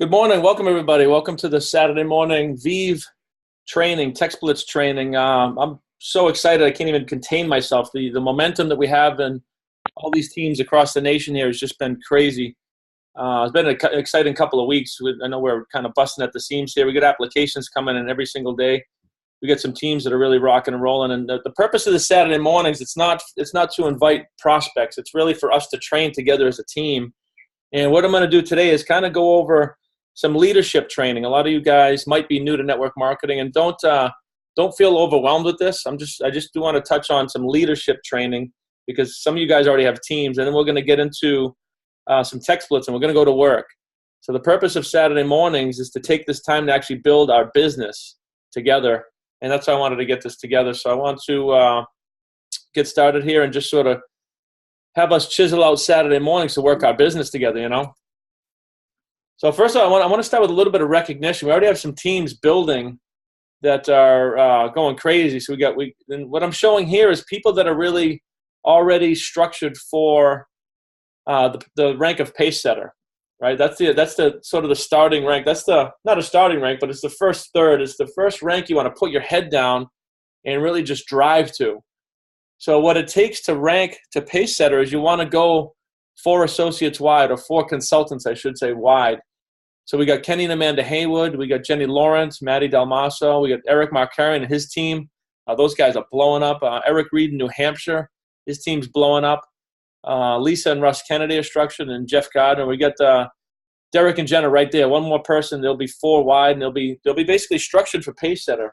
Good morning. Welcome, everybody. Welcome to the Saturday morning VIV training, Text Blitz training. I'm so excited. I can't even contain myself. The momentum that we have in all these teams across the nation here has just been crazy. It's been an exciting couple of weeks. I know we're kind of busting at the seams here. We get applications coming in every single day. We get some teams that are really rocking and rolling. And the purpose of the Saturday mornings, it's not to invite prospects. It's really for us to train together as a team. And what I'm going to do today is kind of go over some leadership training. A lot of you guys might be new to network marketing, and don't feel overwhelmed with this. I just do want to touch on some leadership training because some of you guys already have teams, and then we're going to get into some text blitz, and we're going to go to work. So the purpose of Saturday mornings is to take this time to actually build our business together, and that's why I wanted to get this together. So I want to get started here and just sort of have us chisel out Saturday mornings to work our business together, you know. So first of all, I want to start with a little bit of recognition. We already have some teams building that are going crazy. So and what I'm showing here is people that are really already structured for the rank of pace setter, right? That's the sort of the starting rank. That's not a starting rank, but it's the first third. It's the first rank you want to put your head down and really just drive to. So what it takes to rank to pace setter is you want to go 4 associates wide, or 4 consultants, I should say, wide. So we got Kenny and Amanda Haywood. We got Jenny Lawrence, Maddie Dalmaso. We got Eric Markarian and his team. Those guys are blowing up. Eric Reed in New Hampshire. His team's blowing up. Lisa and Russ Kennedy are structured, and Jeff Gardner. We got Derek and Jenna right there. One more person. They'll be 4 wide, and they'll be basically structured for pace setter.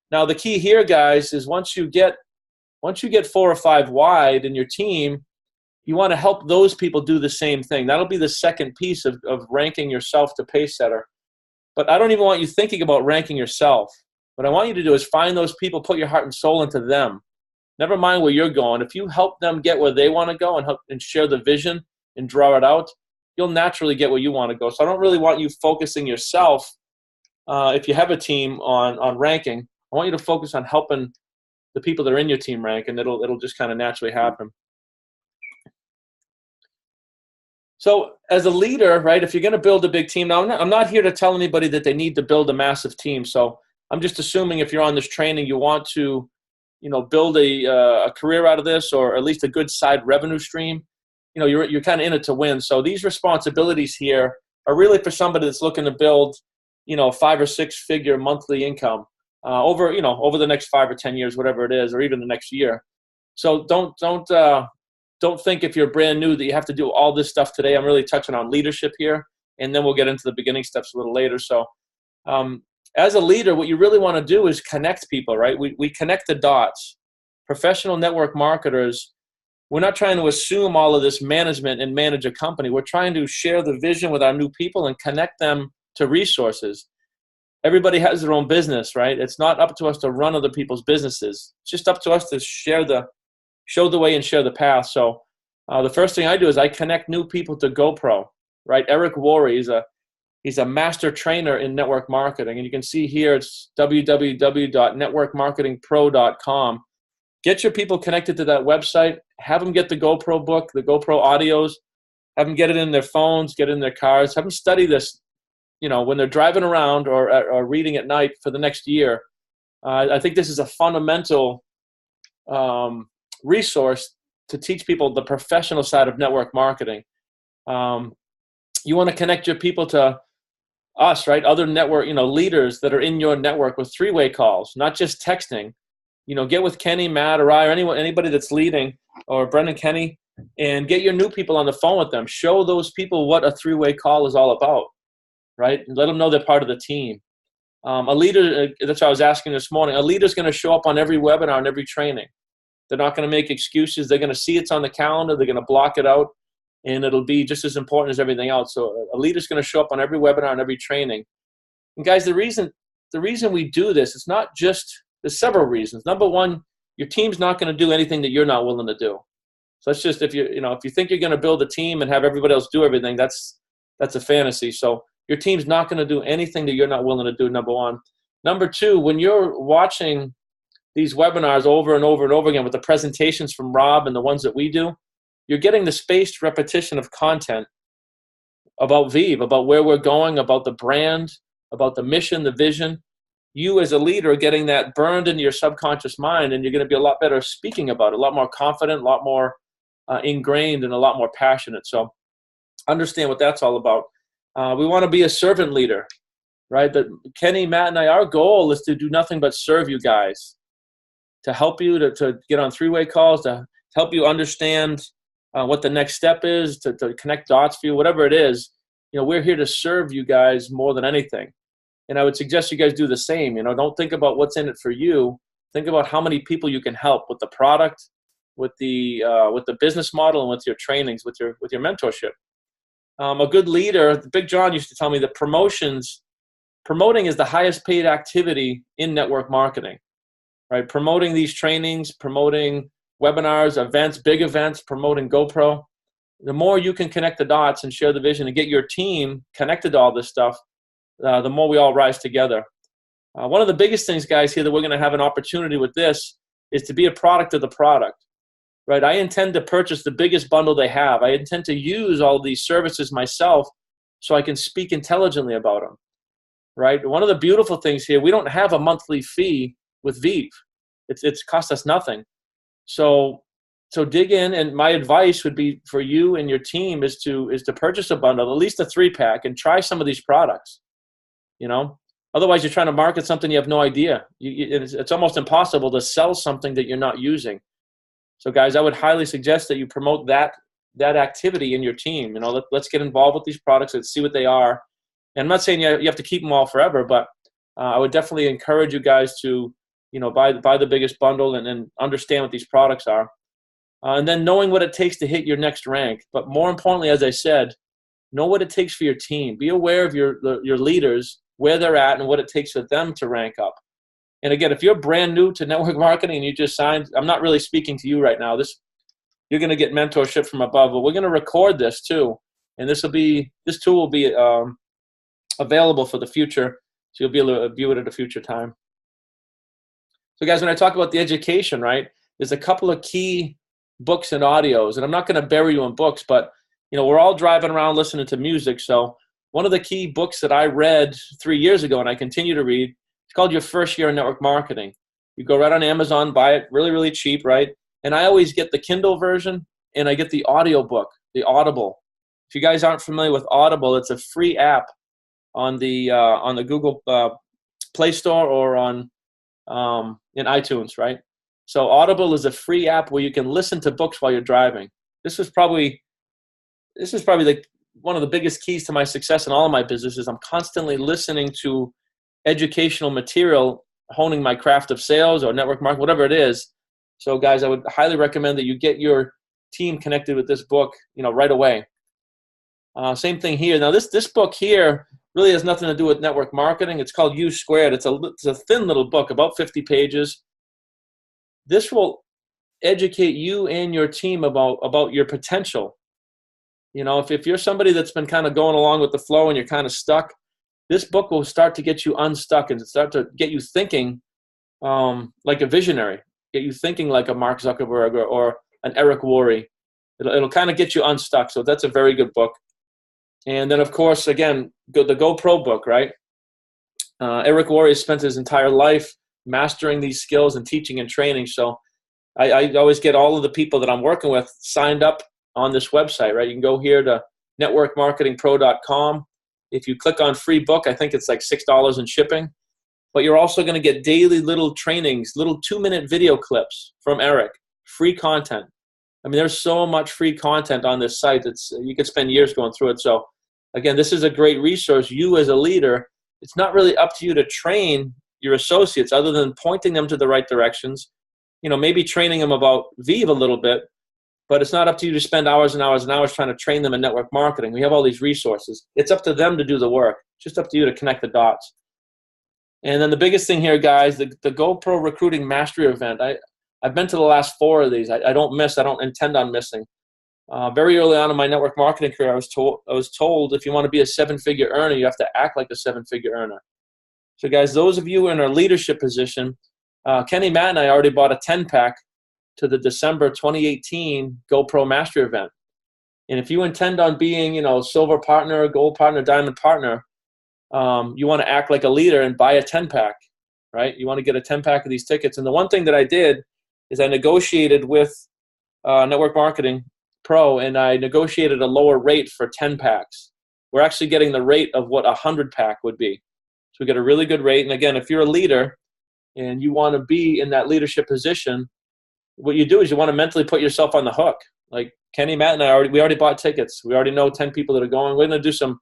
Now the key here, guys, is once you get 4 or 5 wide in your team, you want to help those people do the same thing. That'll be the second piece of ranking yourself to pace setter. But I don't even want you thinking about ranking yourself. What I want you to do is find those people, put your heart and soul into them. Never mind where you're going. If you help them get where they want to go and help and share the vision and draw it out, you'll naturally get where you want to go. So I don't really want you focusing yourself, if you have a team, on ranking. I want you to focus on helping the people that are in your team rank, and it'll just kind of naturally happen. So as a leader, right, if you're going to build a big team, now I'm not here to tell anybody that they need to build a massive team. So I'm just assuming if you're on this training, you want to, build a career out of this, or at least a good side revenue stream. You're kind of in it to win. So these responsibilities here are really for somebody that's looking to build, 5 or 6 figure monthly income over the next 5 or 10 years, whatever it is, or even the next year. So don't think if you're brand new that you have to do all this stuff today. I'm really touching on leadership here, and then we'll get into the beginning steps a little later. So as a leader, what you really want to do is connect people, right? We connect the dots. Professional network marketers, we're not trying to assume all of this management and manage a company. We're trying to share the vision with our new people and connect them to resources. Everybody has their own business, right? It's not up to us to run other people's businesses. It's just up to us to show the way and share the path. So the first thing I do is I connect new people to GoPro, right? Eric Worre, he's a master trainer in network marketing. And you can see here it's www.networkmarketingpro.com. Get your people connected to that website. Have them get the GoPro book, the GoPro audios. Have them get it in their phones, get it in their cars. Have them study this, when they're driving around or reading at night for the next year. I think this is a fundamental resource to teach people the professional side of network marketing. You want to connect your people to us, right? Other network, leaders that are in your network with 3-way calls, not just texting. Get with Kenny, Matt, or I, or anybody that's leading, or Brendan Kenny, and get your new people on the phone with them. Show those people what a 3-way call is all about, right? And let them know they're part of the team. A leader, that's what I was asking this morning, a leader's going to show up on every webinar and every training. They're not going to make excuses. They're going to see it's on the calendar. They're going to block it out, and it'll be just as important as everything else. So a leader's going to show up on every webinar and every training. And guys, the reason we do this, it's not just, there's several reasons. Number one, your team's not going to do anything that you're not willing to do. So it's just, if you think you're going to build a team and have everybody else do everything, that's a fantasy. So your team's not going to do anything that you're not willing to do, number one. Number two, when you're watching these webinars over and over and over again with the presentations from Rob and the ones that we do, you're getting the spaced repetition of content about VIV, about where we're going, about the brand, about the mission, the vision. You as a leader are getting that burned into your subconscious mind, and you're going to be a lot better speaking about it, a lot more confident, a lot more ingrained, and a lot more passionate. So understand what that's all about. We want to be a servant leader, right? That Kenny, Matt, and I, our goal is to do nothing but serve you guys, to help you to get on three-way calls, to help you understand what the next step is, to connect dots for you, whatever it is. We're here to serve you guys more than anything. And I would suggest you guys do the same. Don't think about what's in it for you. Think about how many people you can help with the product, with the business model, and with your trainings, with your mentorship. A good leader, Big John used to tell me that promoting is the highest paid activity in network marketing, right? Promoting these trainings, promoting webinars, events, big events, promoting GoPro. The more you can connect the dots and share the vision and get your team connected to all this stuff, the more we all rise together. One of the biggest things, guys, here that we're going to have an opportunity with this is to be a product of the product, right? I intend to purchase the biggest bundle they have. I intend to use all these services myself so I can speak intelligently about them, right? One of the beautiful things here, we don't have a monthly fee with VIV. It's cost us nothing. So dig in, and my advice would be for you and your team is to purchase a bundle, at least a 3-pack, and try some of these products. Otherwise you're trying to market something you have no idea. It's almost impossible to sell something that you're not using. So guys, I would highly suggest that you promote that activity in your team. Let's get involved with these products. Let's see what they are. And I'm not saying you have to keep them all forever, but I would definitely encourage you guys to buy the biggest bundle and understand what these products are. And then knowing what it takes to hit your next rank. But more importantly, as I said, know what it takes for your team. Be aware of your leaders, where they're at, and what it takes for them to rank up. And again, if you're brand new to network marketing and you just signed, I'm not really speaking to you right now. You're going to get mentorship from above, but we're going to record this too. And this tool will be available for the future, so you'll be able to view it at a future time. So guys, when I talk about the education, right, there's a couple of key books and audios, and I'm not going to bury you in books, but we're all driving around listening to music. So one of the key books that I read 3 years ago, and I continue to read, it's called Your First Year in Network Marketing. You go right on Amazon, buy it really, really cheap, right? And I always get the Kindle version, and I get the audio book, the Audible. If you guys aren't familiar with Audible, it's a free app on the Google Play Store or on in iTunes, right? So Audible is a free app where you can listen to books while you're driving. This is probably one of the biggest keys to my success in all of my businesses. I'm constantly listening to educational material, honing my craft of sales or network marketing, whatever it is. So guys, I would highly recommend that you get your team connected with this book, right away. Same thing here. Now this book here really has nothing to do with network marketing. It's called U Squared. It's a thin little book, about 50 pages. This will educate you and your team about your potential. If you're somebody that's been kind of going along with the flow and you're kind of stuck, this book will start to get you unstuck and start to get you thinking like a visionary, get you thinking like a Mark Zuckerberg or an Eric Worre. It'll kind of get you unstuck. So that's a very good book. And then, of course, again, the GoPro book, right? Eric Worre spent his entire life mastering these skills and teaching and training. So I always get all of the people that I'm working with signed up on this website, right? You can go here to networkmarketingpro.com. If you click on free book, I think it's like $6 in shipping. But you're also going to get daily little trainings, little 2-minute video clips from Eric, free content. I mean, there's so much free content on this site. You could spend years going through it. So again, this is a great resource. You as a leader, it's not really up to you to train your associates other than pointing them to the right directions, maybe training them about VIV a little bit, but it's not up to you to spend hours and hours and hours trying to train them in network marketing. We have all these resources. It's up to them to do the work. It's just up to you to connect the dots. And then the biggest thing here, guys, the GoPro Recruiting Mastery event. I've been to the last 4 of these. I don't miss. I don't intend on missing. Very early on in my network marketing career, I was told if you want to be a 7-figure earner, you have to act like a 7-figure earner. So guys, those of you in a leadership position, Kenny, Matt, and I already bought a 10-pack to the December 2018 GoPro Mastery event. And if you intend on being, silver partner, gold partner, diamond partner, you want to act like a leader and buy a 10-pack, right? You want to get a 10-pack of these tickets. And the one thing that I did is I negotiated with Network Marketing Pro, and I negotiated a lower rate for 10 packs. We're actually getting the rate of what a 100-pack would be. So we get a really good rate. And again, if you're a leader and you want to be in that leadership position, what you do is you want to mentally put yourself on the hook. Like Kenny, Matt, and we already bought tickets. We already know 10 people that are going. We're going to do some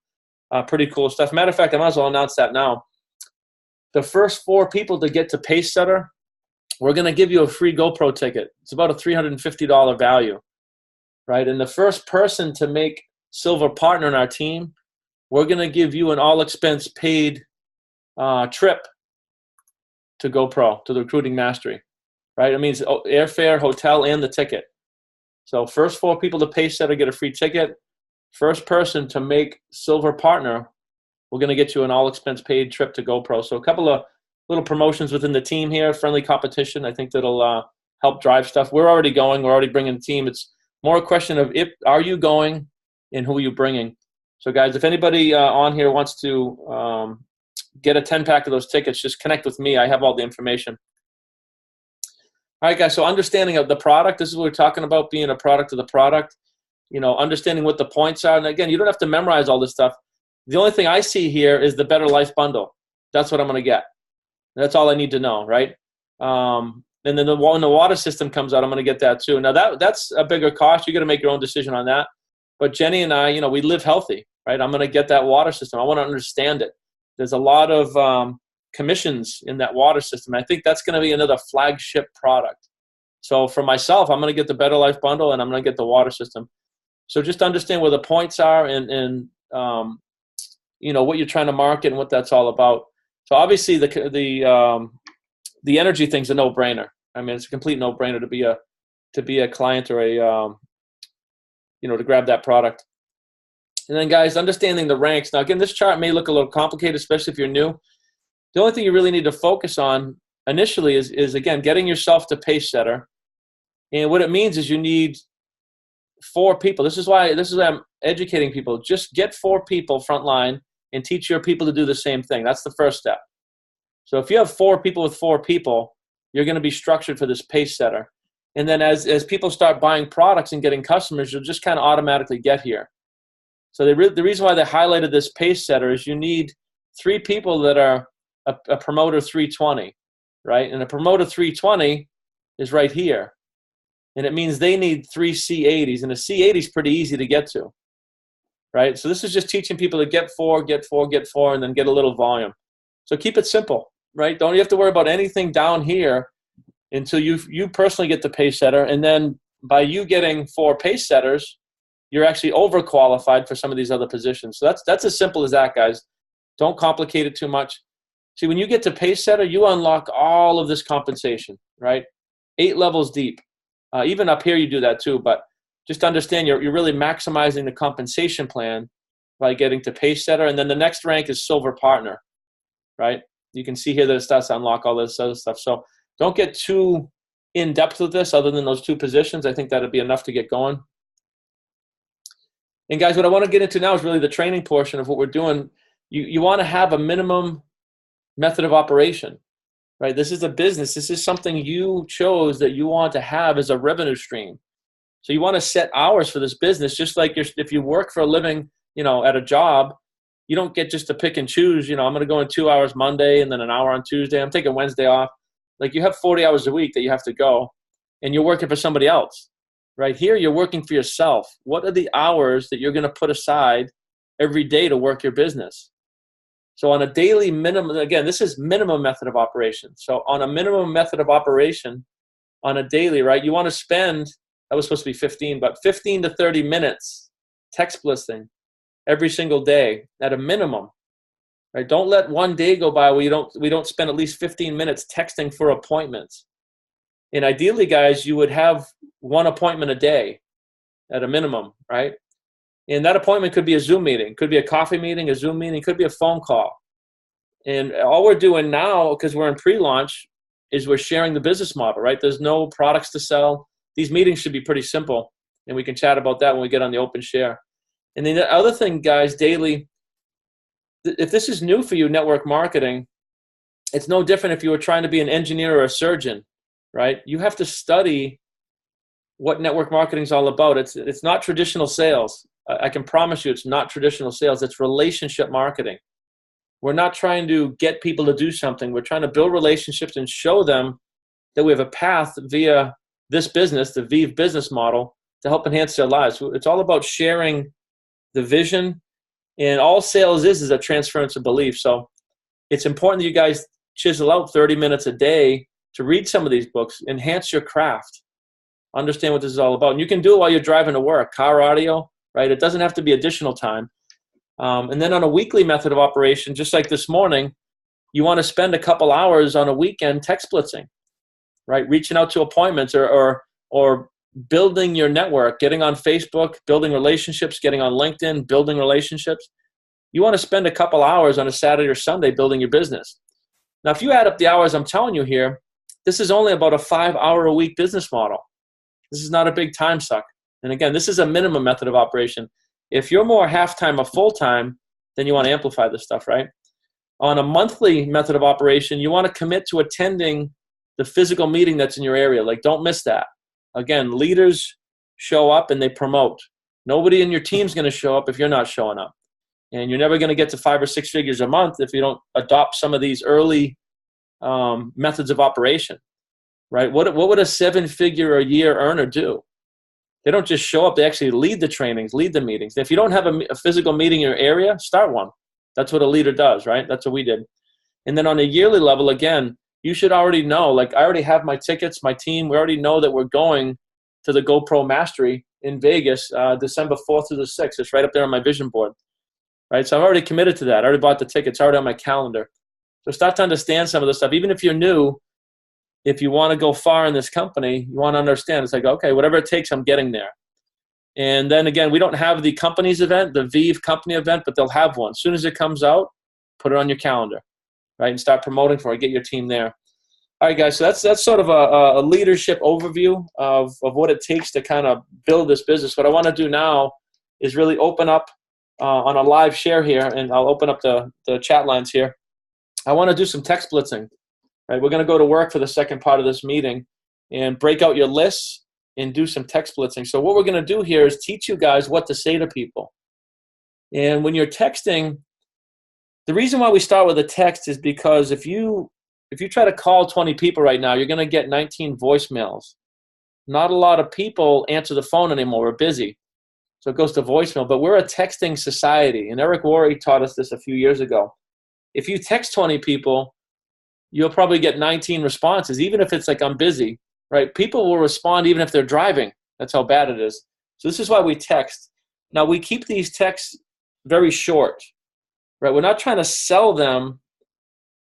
pretty cool stuff. Matter of fact, I might as well announce that now. The first 4 people to get to Pacesetter, we're going to give you a free GoPro ticket. It's about a $350 value, right? And the first person to make silver partner in our team, we're going to give you an all-expense paid trip to GoPro, to the Recruiting Mastery, right? It means airfare, hotel, and the ticket. So first 4 people to Pacesetter get a free ticket. First person to make silver partner, we're going to get you an all-expense paid trip to GoPro. So a couple of little promotions within the team here, friendly competition. I think that'll help drive stuff. We're already going. We're already bringing the team. It's more a question of are you going and who are you bringing. So, guys, if anybody on here wants to get a 10-pack of those tickets, just connect with me. I have all the information. All right, guys, so understanding of the product. This is what we're talking about, being a product of the product. Understanding what the points are. And, again, you don't have to memorize all this stuff. The only thing I see here is the Better Life Bundle. That's what I'm going to get. That's all I need to know, right? And then when the water system comes out, I'm going to get that too. Now, that's a bigger cost. You got to make your own decision on that. But Jenny and I, we live healthy, right? I'm going to get that water system. I want to understand it. There's a lot of commissions in that water system. I think that's going to be another flagship product. So for myself, I'm going to get the Better Life Bundle, and I'm going to get the water system. So just understand where the points are and what you're trying to market and what that's all about. So obviously the energy thing's a no-brainer. I mean, it's a complete no-brainer to be a client or to grab that product. And then, guys, understanding the ranks. Now, again, this chart may look a little complicated, especially if you're new. The only thing you really need to focus on initially is again, getting yourself to Pacesetter. And what it means is you need 4 people. This is why I'm educating people. Just get 4 people frontline and teach your people to do the same thing. That's the first step. So if you have 4 people with 4 people, you're going to be structured for this Pacesetter. And then as people start buying products and getting customers, you'll just kind of automatically get here. So the reason why they highlighted this Pacesetter is you need 3 people that are a promoter 320, right? And a promoter 320 is right here. And it means they need 3 C80s. And a C80 is pretty easy to get to, right? So this is just teaching people to get 4, and then get a little volume. So keep it simple, right? Don't you have to worry about anything down here until you personally get the Pacesetter. And then by you getting 4 Pacesetters, you're actually overqualified for some of these other positions. So that's as simple as that, guys. Don't complicate it too much. See, when you get to Pacesetter, you unlock all of this compensation, right? 8 levels deep. Even up here, you do that too. But just understand you're really maximizing the compensation plan by getting to Pacesetter. And then the next rank is Silver Partner, right? You can see here that it starts to unlock all this other stuff. So don't get too in-depth with this other than those 2 positions. I think that'd be enough to get going. And guys, what I want to get into now is really the training portion of what we're doing. You want to have a minimum method of operation, right? This is a business. This is something you chose that you want to have as a revenue stream. So you want to set hours for this business, just like if you work for a living, at a job, you don't get just to pick and choose, I'm going to go in 2 hours Monday and then an hour on Tuesday. I'm taking Wednesday off. Like you have 40 hours a week that you have to go and you're working for somebody else. Right here, you're working for yourself. What are the hours that you're going to put aside every day to work your business? So on a daily minimum, again, this is minimum method of operation. So on a minimum method of operation, on a daily, right, you want to spend, that was supposed to be 15, but 15 to 30 minutes text blitzing every single day at a minimum. Right? Don't let one day go by where we don't spend at least 15 minutes texting for appointments. And ideally, guys, you would have 1 appointment a day at a minimum, right? And that appointment could be a Zoom meeting, could be a coffee meeting, a Zoom meeting, could be a phone call. And all we're doing now, because we're in pre-launch, is we're sharing the business model, right? There's no products to sell. These meetings should be pretty simple. and we can chat about that when we get on the open share. And then the other thing, guys, daily, if this is new for you, network marketing, it's no different if you were trying to be an engineer or a surgeon, right? You have to study what network marketing is all about. It's not traditional sales. I can promise you it's not traditional sales. It's relationship marketing. We're not trying to get people to do something. We're trying to build relationships and show them that we have a path via this business, the VIV business model, to help enhance their lives. It's all about sharing the vision, and all sales is a transference of belief. So it's important that you guys chisel out 30 minutes a day to read some of these books, enhance your craft, understand what this is all about. And you can do it while you're driving to work, car audio, right? It doesn't have to be additional time. And then on a weekly method of operation, just like this morning, you want to spend a couple hours on a weekend text blitzing, right? Reaching out to appointments or building your network, getting on Facebook, building relationships, getting on LinkedIn, building relationships. You want to spend a couple hours on a Saturday or Sunday building your business. Now, if you add up the hours I'm telling you here, this is only about a 5-hour-a-week business model. This is not a big time suck. And again, this is a minimum method of operation. If you're more half-time or full-time, then you want to amplify this stuff, right? On a monthly method of operation, you want to commit to attending the physical meeting that's in your area. Like, don't miss that. Again, leaders show up and they promote. Nobody in your team's going to show up if you're not showing up. And you're never going to get to 5 or 6 figures a month if you don't adopt some of these early methods of operation, right? What would a 7-figure-a-year earner do? They don't just show up. They actually lead the trainings, lead the meetings. If you don't have a physical meeting in your area, start one. That's what a leader does, right? That's what we did. And then on a yearly level, again, you should already know, like, I already have my tickets, my team. We already know that we're going to the GoPro Mastery in Vegas, December 4th through the 6th. It's right up there on my vision board, right? So I'm already committed to that. I already bought the tickets. It's already on my calendar. So start to understand some of this stuff. Even if you're new, if you want to go far in this company, you want to understand. It's like, okay, whatever it takes, I'm getting there. And then again, we don't have the company's event, the VIV company event, but they'll have one. As soon as it comes out, put it on your calendar, right? And start promoting for it. Get your team there. All right, guys, so that's sort of a leadership overview of what it takes to kind of build this business. What I want to do now is really open up on a live share here, and I'll open up the chat lines here. I want to do some text blitzing. Right? We're going to go to work for the second part of this meeting and break out your lists and do some text blitzing. So what we're going to do here is teach you guys what to say to people. And when you're texting, the reason why we start with a text is because if you try to call 20 people right now, you're going to get 19 voicemails. Not a lot of people answer the phone anymore. We're busy. So it goes to voicemail. But we're a texting society. And Eric Worre taught us this a few years ago. If you text 20 people, you'll probably get 19 responses, even if it's like, I'm busy, right? People will respond even if they're driving. That's how bad it is. So this is why we text. Now, we keep these texts very short, right? We're not trying to sell them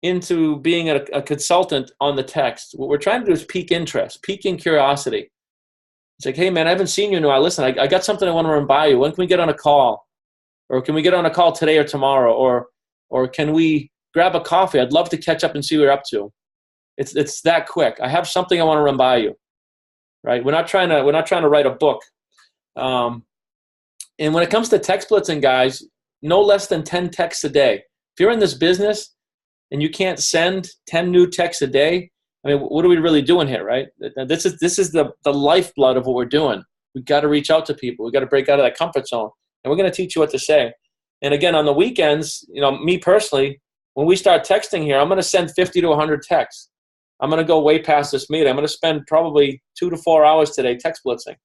into being a consultant on the text. What we're trying to do is pique interest, piquing curiosity. It's like, hey, man, I haven't seen you in a while. Listen, I got something I want to run by you. When can we get on a call? Or can we get on a call today or tomorrow? Or can we grab a coffee? I'd love to catch up and see what you're up to. It's that quick. I have something I want to run by you, right? We're not trying to write a book. And when it comes to text blitzing, guys, no less than 10 texts a day. If you're in this business and you can't send 10 new texts a day, I mean, what are we really doing here, right? This is the lifeblood of what we're doing. We've got to reach out to people. We've got to break out of that comfort zone. And we're going to teach you what to say. And again, on the weekends, me personally, when we start texting here, I'm going to send 50 to 100 texts. I'm going to go way past this meeting. I'm going to spend probably 2 to 4 hours today text blitzing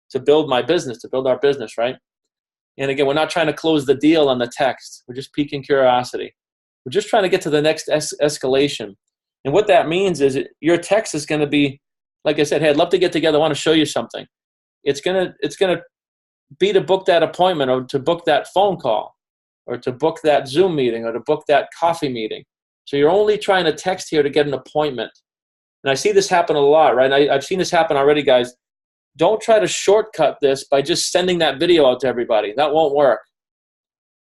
to build my business, to build our business, right? And again, we're not trying to close the deal on the text. We're just piquing curiosity. We're just trying to get to the next escalation. And what that means is your text is going to be, like I said, hey, I'd love to get together. I want to show you something. It's going to be to book that appointment or to book that phone call or to book that Zoom meeting or to book that coffee meeting. So you're only trying to text here to get an appointment. And I see this happen a lot, right? I've seen this happen already, guys. Don't try to shortcut this by just sending that video out to everybody. That won't work.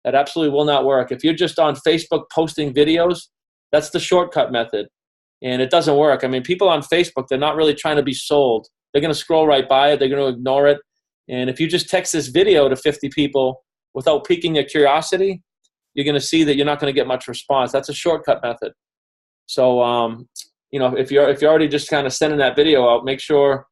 That absolutely will not work. If you're just on Facebook posting videos, that's the shortcut method. And it doesn't work. I mean, people on Facebook, they're not really trying to be sold. They're going to scroll right by it. They're going to ignore it. And if you just text this video to 50 people without piquing their curiosity, you're going to see that you're not going to get much response. That's a shortcut method. So, you know, if you're already just kind of sending that video out, make sure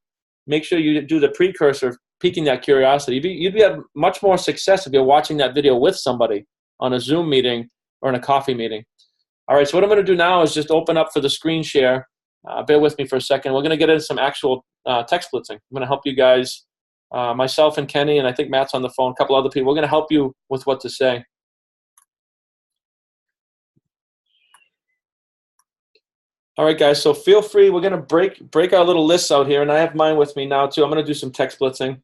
you do the precursor of piquing that curiosity. You'd have much more success if you're watching that video with somebody on a Zoom meeting or in a coffee meeting. All right, so what I'm going to do now is just open up for the screen share. Bear with me for a second. We're going to get into some actual text blitzing. I'm going to help you guys, myself and Kenny, and I think Matt's on the phone, a couple other people. We're going to help you with what to say. All right, guys, so feel free. We're going to break our little lists out here, and I have mine with me now, too. I'm going to do some text blitzing.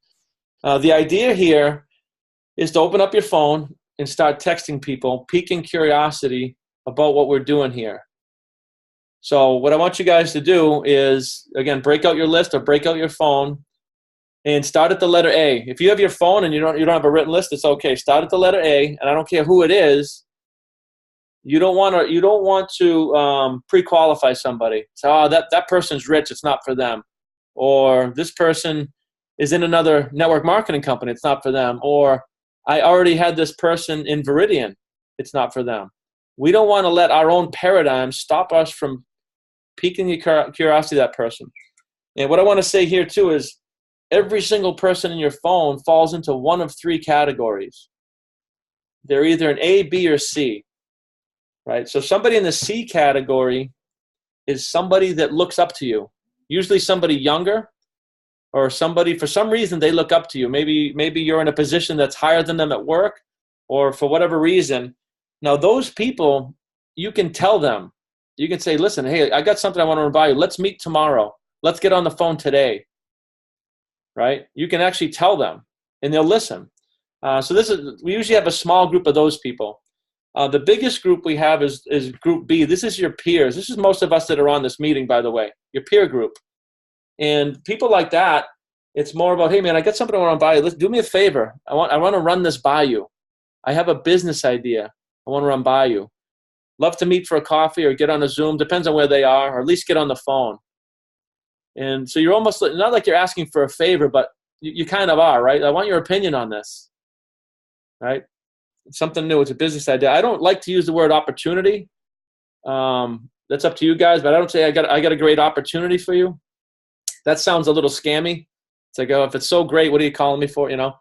The idea here is to open up your phone and start texting people, piquing curiosity about what we're doing here. So what I want you guys to do is, again, break out your list or break out your phone and start at the letter A. If you have your phone and you don't have a written list, it's okay. Start at the letter A, and I don't care who it is. You don't want to pre-qualify somebody. So, oh, that person's rich, it's not for them. Or this person is in another network marketing company, it's not for them. Or I already had this person in Viridian, it's not for them. We don't want to let our own paradigm stop us from piquing the curiosity of that person. And what I want to say here too is every single person in your phone falls into one of three categories. They're either an A, B, or C. Right? So somebody in the C category is somebody that looks up to you, usually somebody younger or somebody, for some reason, they look up to you. Maybe you're in a position that's higher than them at work or for whatever reason. Now, those people, you can tell them. You can say, listen, hey, I got something I want to run by you. Let's meet tomorrow. Let's get on the phone today. Right? You can actually tell them, and they'll listen. We usually have a small group of those people. The biggest group we have is Group B. This is your peers. This is most of us that are on this meeting, by the way, your peer group. And people like that, it's more about, hey, man, I got something I want to buy you. Do me a favor. I want to run this by you. I have a business idea I want to run by you. Love to meet for a coffee or get on a Zoom. Depends on where they are, or at least get on the phone. And so you're almost not like you're asking for a favor, but you kind of are, right? I want your opinion on this, right? It's something new. It's a business idea. I don't like to use the word opportunity. That's up to you guys, but I don't say I got a great opportunity for you. That sounds a little scammy. It's like, oh, if it's so great, what are you calling me for, you know?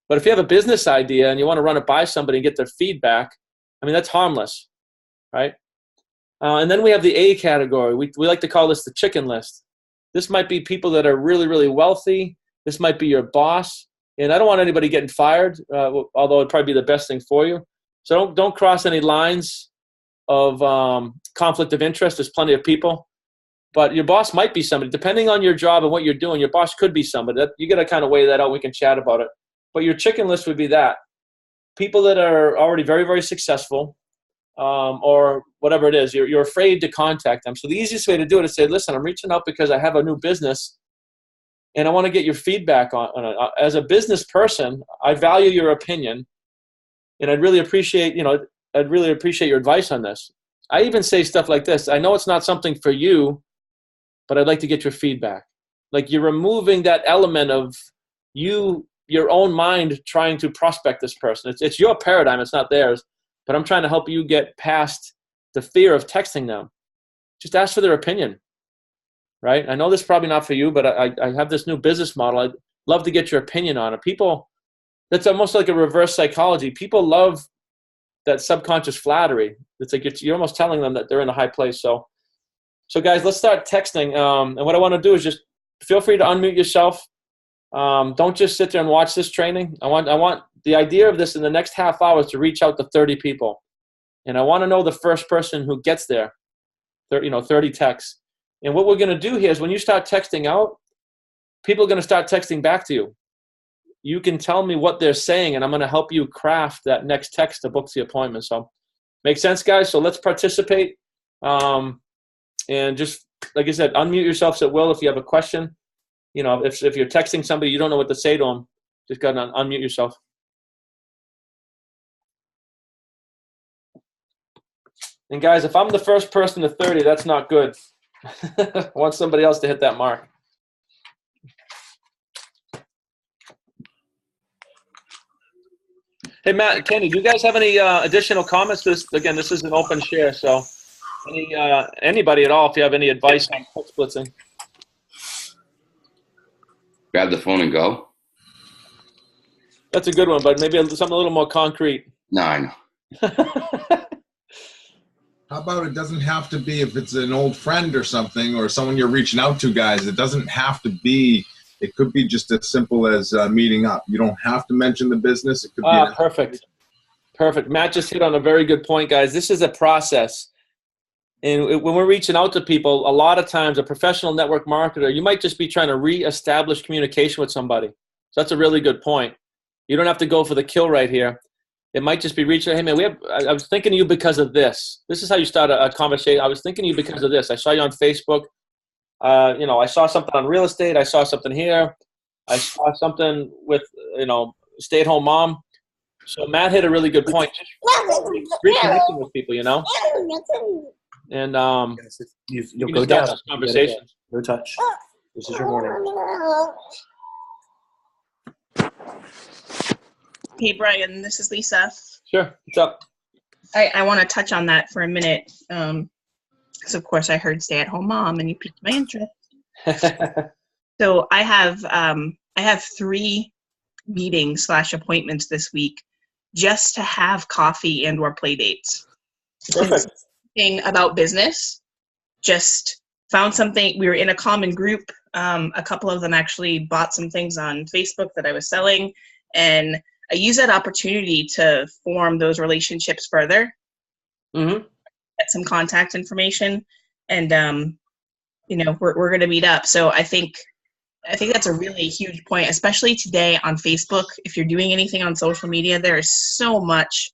But if you have a business idea and you want to run it by somebody and get their feedback, I mean, that's harmless, right? And then we have the A category. We like to call this the chicken list. This might be people that are really, really wealthy. This might be your boss. And I don't want anybody getting fired, although it'd probably be the best thing for you. So don't cross any lines of conflict of interest. There's plenty of people. But your boss might be somebody. Depending on your job and what you're doing, your boss could be somebody. You got to kind of weigh that out. We can chat about it. But your chicken list would be that. People that are already very, very successful, or whatever it is. You're afraid to contact them. So the easiest way to do it is say, listen, I'm reaching out because I have a new business, and I want to get your feedback on it. As a business person, I value your opinion, and I'd really appreciate your advice on this. I even say stuff like this. I know it's not something for you, but I'd like to get your feedback. Like, you're removing that element of your own mind trying to prospect this person. It's your paradigm. It's not theirs. But I'm trying to help you get past the fear of texting them. Just ask for their opinion, right? I know this is probably not for you, but I have this new business model. I'd love to get your opinion on it. People, that's almost like a reverse psychology. People love that subconscious flattery. It's like you're almost telling them that they're in a high place. So guys, let's start texting. And what I want to do is just feel free to unmute yourself. Don't just sit there and watch this training. I want the idea of this in the next half hour is to reach out to 30 people. And I want to know the first person who gets there, 30 texts. And what we're going to do here is when you start texting out, people are going to start texting back to you. You can tell me what they're saying, and I'm going to help you craft that next text to book the appointment. So, make sense, guys? So let's participate. And just, like I said, unmute yourselves at will if you have a question. If you're texting somebody, you don't know what to say to them, just go ahead and unmute yourself. And guys, if I'm the first person to 30, that's not good. I want somebody else to hit that mark. Hey, Matt, Kenny, do you guys have any additional comments? Again, this is an open share, so anybody at all, if you have any advice on text blitzing. Grab the phone and go. That's a good one, but maybe something a little more concrete. No, I know. How about it doesn't have to be, if it's an old friend or something, or someone you're reaching out to, guys, it doesn't have to be, it could be just as simple as meeting up. You don't have to mention the business. It could be perfect. Perfect. Matt just hit on a very good point, guys. This is a process. And when we're reaching out to people, a lot of times a professional network marketer, you might just be trying to reestablish communication with somebody. So that's a really good point. You don't have to go for the kill right here. It might just be reaching out, hey, man, I was thinking of you because of this. This is how you start a conversation. I was thinking of you because of this. I saw you on Facebook. I saw something on real estate. I saw something here. I saw something with, stay-at-home mom. So Matt hit a really good point. Just reconnecting with people, And you'll go down. Conversations. No touch. This is your warning. Hey, Brian, this is Lisa. Sure. What's up? I want to touch on that for a minute. Because, of course, I heard stay-at-home mom, and you piqued my interest. So I have 3 meetings/appointments this week just to have coffee and or play dates. Perfect. About business. Just found something. We were in a common group. A couple of them actually bought some things on Facebook that I was selling, and I use that opportunity to form those relationships further. Mm-hmm. Get some contact information, and we're going to meet up. So I think that's a really huge point, especially today on Facebook. If you're doing anything on social media, there is so much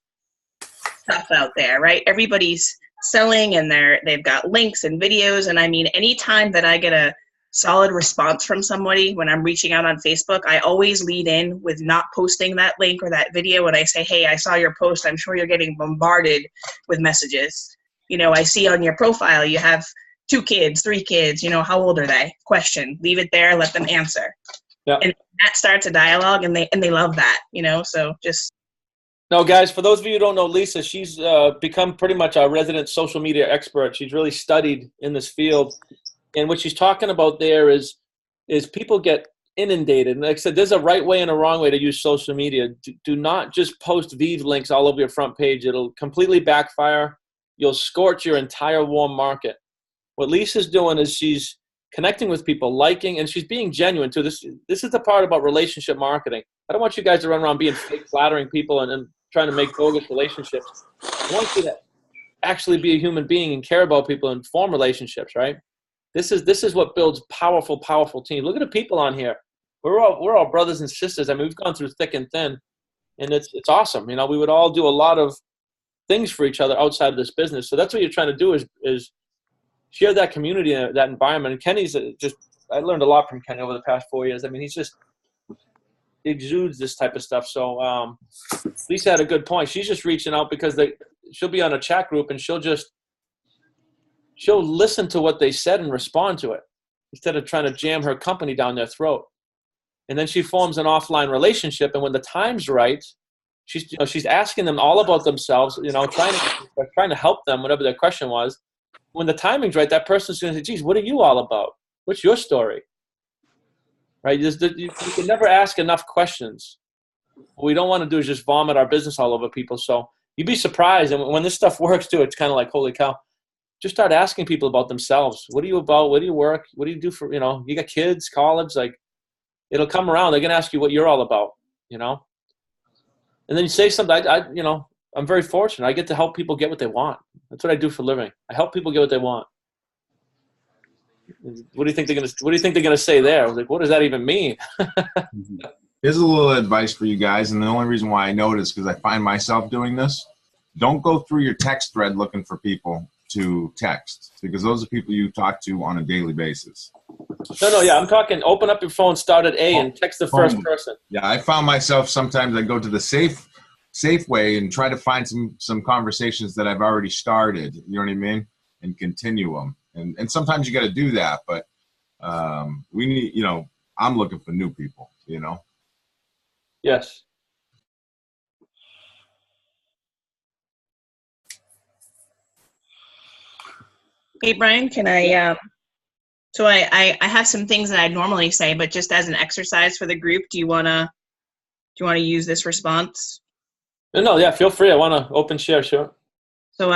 stuff out there, right? Everybody's selling, and they've got links and videos. And I mean, anytime that I get a solid response from somebody when I'm reaching out on Facebook, I always lead in with not posting that link or that video. And I say, hey, I saw your post. I'm sure you're getting bombarded with messages. I see on your profile you have 2 kids, 3 kids, how old are they? Question. Leave it there, let them answer. Yep. And that starts a dialogue, and they love that, so just. No, guys, for those of you who don't know Lisa, she's become pretty much our resident social media expert. She's really studied in this field. And what she's talking about there is people get inundated. And like I said, there's a right way and a wrong way to use social media. Do not just post VIV links all over your front page. It'll completely backfire. You'll scorch your entire warm market. What Lisa's doing is she's connecting with people, liking, and she's being genuine too. This is the part about relationship marketing. I don't want you guys to run around being fake, flattering people and trying to make bogus relationships. I want you to actually be a human being and care about people and form relationships, right? This is what builds powerful, powerful teams. Look at the people on here. We're all brothers and sisters. I mean, we've gone through thick and thin, and it's awesome. We would all do a lot of things for each other outside of this business. So that's what you're trying to do is share that community, that environment. And Kenny's I learned a lot from Kenny over the past 4 years. I mean, he exudes this type of stuff. So Lisa had a good point. She's just reaching out because she'll be on a chat group, and she'll listen to what they said and respond to it instead of trying to jam her company down their throat. And then she forms an offline relationship. And when the time's right, she's asking them all about themselves, trying to help them, whatever their question was. When the timing's right, that person's going to say, geez, what are you all about? What's your story? Right? You can never ask enough questions. What we don't want to do is just vomit our business all over people. So you'd be surprised. And when this stuff works too, it's kind of like, holy cow. Just start asking people about themselves. What are you about? What do you work? What do you do for, you got kids, college? Like, it'll come around. They're going to ask you what you're all about, And then you say something. I'm very fortunate. I get to help people get what they want. That's what I do for a living. I help people get what they want. What do you think they're going to say there? I was like, what does that even mean? Here's a little advice for you guys. And the only reason why I know it is because I find myself doing this. Don't go through your text thread looking for people to text, because those are people you talk to on a daily basis. No, yeah, I'm talking open up your phone, start at A, and text the first person. Yeah, I found myself sometimes I go to the safe way and try to find some conversations that I've already started, you know what I mean, and continue them. And sometimes you got to do that, but we need, I'm looking for new people, Yes. Hey, Brian, can I, so I have some things that I'd normally say, but just as an exercise for the group, do you want to use this response? No, yeah, feel free. I want to open share, sure. So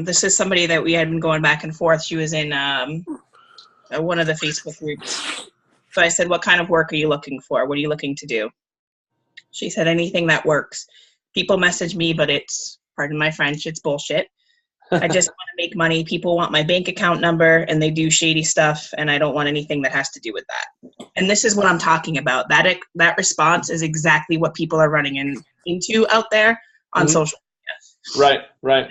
this is somebody that we had been going back and forth. She was in one of the Facebook groups. So I said, what kind of work are you looking for? What are you looking to do? She said, anything that works. People message me, but it's, pardon my French, it's bullshit. I just want to make money. People want my bank account number and they do shady stuff, and I don't want anything that has to do with that. And this is what I'm talking about. That response is exactly what people are running into out there on social media. Right.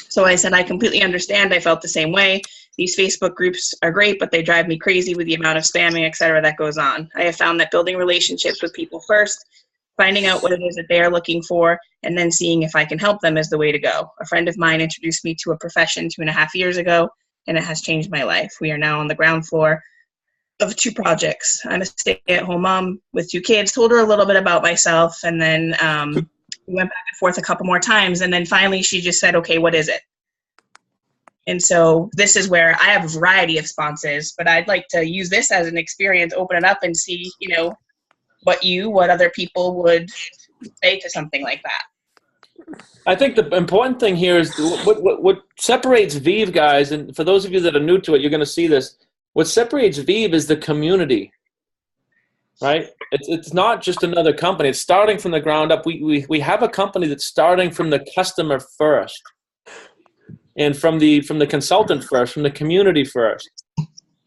So I said, I completely understand. I felt the same way. These Facebook groups are great, but they drive me crazy with the amount of spamming, et cetera, that goes on. I have found that building relationships with people first, finding out what it is that they are looking for, and then seeing if I can help them is the way to go. A friend of mine introduced me to a profession 2.5 years ago, and it has changed my life. We are now on the ground floor of 2 projects. I'm a stay-at-home mom with 2 kids, told her a little bit about myself, and then we went back and forth a couple more times, and then finally she just said, okay, what is it? And so this is where I have a variety of sponsors, but I'd like to use this as an experience, open it up and see, what other people would say to something like that. I think the important thing here is what separates VIV, guys, and for those of you that are new to it, you're going to see this. What separates VIV is the community, right? It's not just another company. It's starting from the ground up. We have a company that's starting from the customer first, and from the consultant first, from the community first.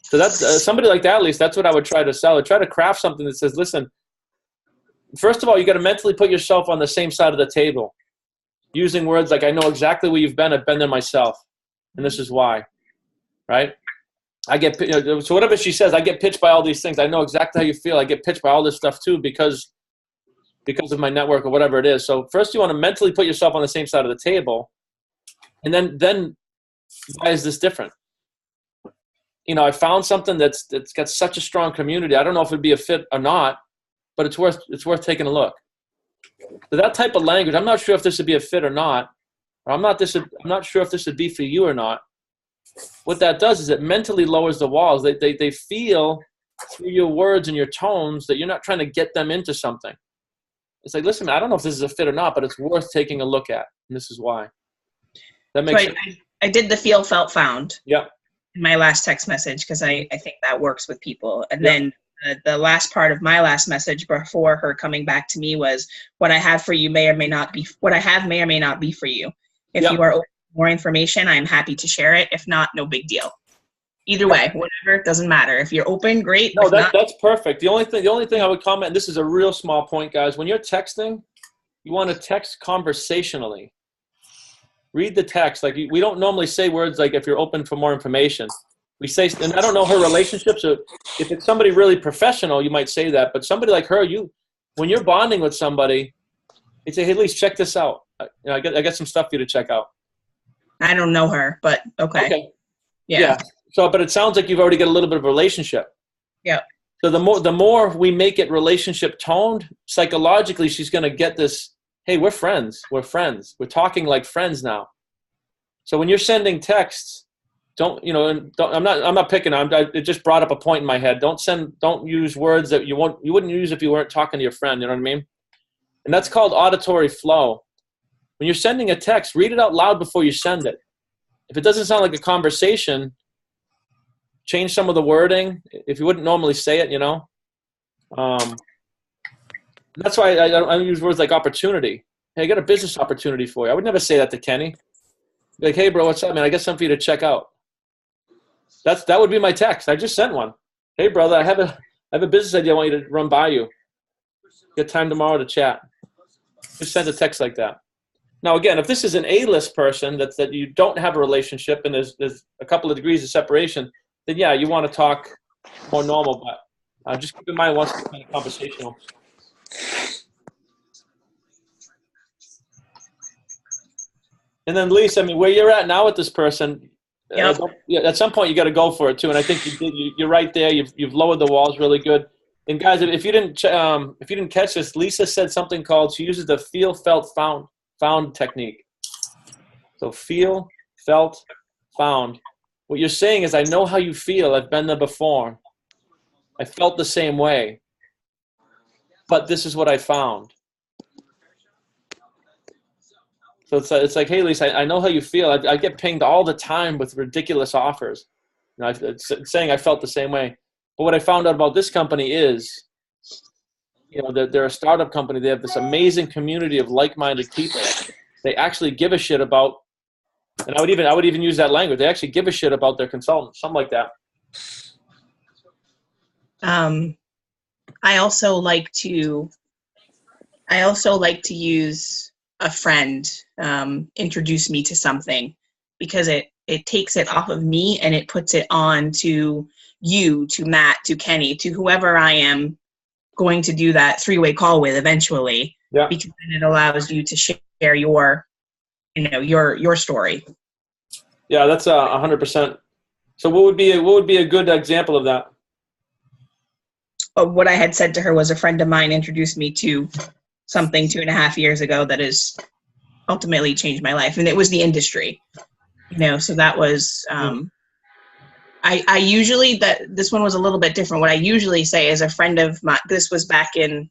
So that's somebody like that. At least that's what I would try to sell. I'd try to craft something that says, listen. First of all, you got to mentally put yourself on the same side of the table, using words like, I know exactly where you've been. I've been there myself, and this is why, right? So whatever she says, I get pitched by all these things. I know exactly how you feel. I get pitched by all this stuff too because of my network or whatever it is. So first you want to mentally put yourself on the same side of the table, and then why is this different? I found something that's got such a strong community. I don't know if it'd be a fit or not, but it's worth taking a look. So that type of language, I'm not sure if this would be a fit or not, or I'm not sure if this would be for you or not. What that does is it mentally lowers the walls. They feel through your words and your tones that you're not trying to get them into something. It's like, listen, I don't know if this is a fit or not, but it's worth taking a look at, and this is why. That makes sense. I did the feel, felt, found. Yeah. In my last text message because I think that works with people, and then. The last part of my last message before her coming back to me was, what I have for you may or may not be, what I have may or may not be for you. If you are open to more information, I'm happy to share it. If not, no big deal. Either way, whatever, it doesn't matter. If you're open, great. No, that's perfect. The only thing I would comment, and this is a real small point, guys, when you're texting, you want to text conversationally. Read the text. Like, we don't normally say words like, if you're open for more information. We say, and I don't know her relationship, so if it's somebody really professional, you might say that. But somebody like her, when you're bonding with somebody, you say, hey, Lise, check this out. I got some stuff for you to check out. I don't know her, but okay. Yeah. So, but it sounds like you've already got a little bit of a relationship. Yeah. So the more we make it relationship toned, psychologically, she's going to get this, hey, we're friends. We're friends. We're talking like friends now. So when you're sending texts, I'm not picking on. It just brought up a point in my head. Don't use words that you wouldn't use if you weren't talking to your friend. You know what I mean? And that's called auditory flow. When you're sending a text, read it out loud before you send it. If it doesn't sound like a conversation, change some of the wording. If you wouldn't normally say it, that's why I use words like opportunity. Hey, I got a business opportunity for you. I would never say that to Kenny. Be like, hey, bro, what's up, man? I got something for you to check out. That would be my text. I just sent one. Hey, brother, I have a business idea I want you to run by you. Get time tomorrow to chat. Just send a text like that. Now, again, if this is an A-list person that you don't have a relationship and there's a couple of degrees of separation, then yeah, you want to talk more normal. But just keep in mind, once it's kind of conversational. And then, Lisa, where you're at now with this person, at some point you got to go for it too. And I think you're right there. You've lowered the walls really good. And guys, if you didn't catch this, Lisa said something called, she uses the feel, felt, found technique. So feel, felt, found. What you're saying is, I know how you feel. I've been there before. I felt the same way. But this is what I found. So it's like, hey, Lisa, I know how you feel. I get pinged all the time with ridiculous offers. You know, it's saying I felt the same way. But what I found out about this company is, you know, they're a startup company. They have this amazing community of like-minded people. They actually give a shit about, and I would even use that language. They actually give a shit about their consultants, something like that. I also like to use a friend introduce me to something, because it takes it off of me and it puts it on to you, to Matt, to Kenny, to whoever I am going to do that three-way call with eventually. Yeah. Because then it allows you to share your story. Yeah, that's 100%. So what would be a good example of that? What I had said to her was, a friend of mine introduced me to something 2.5 years ago that has ultimately changed my life, and it was the industry. You know, so that was I usually, this one was a little bit different. What I usually say is, a friend of mine, this was back in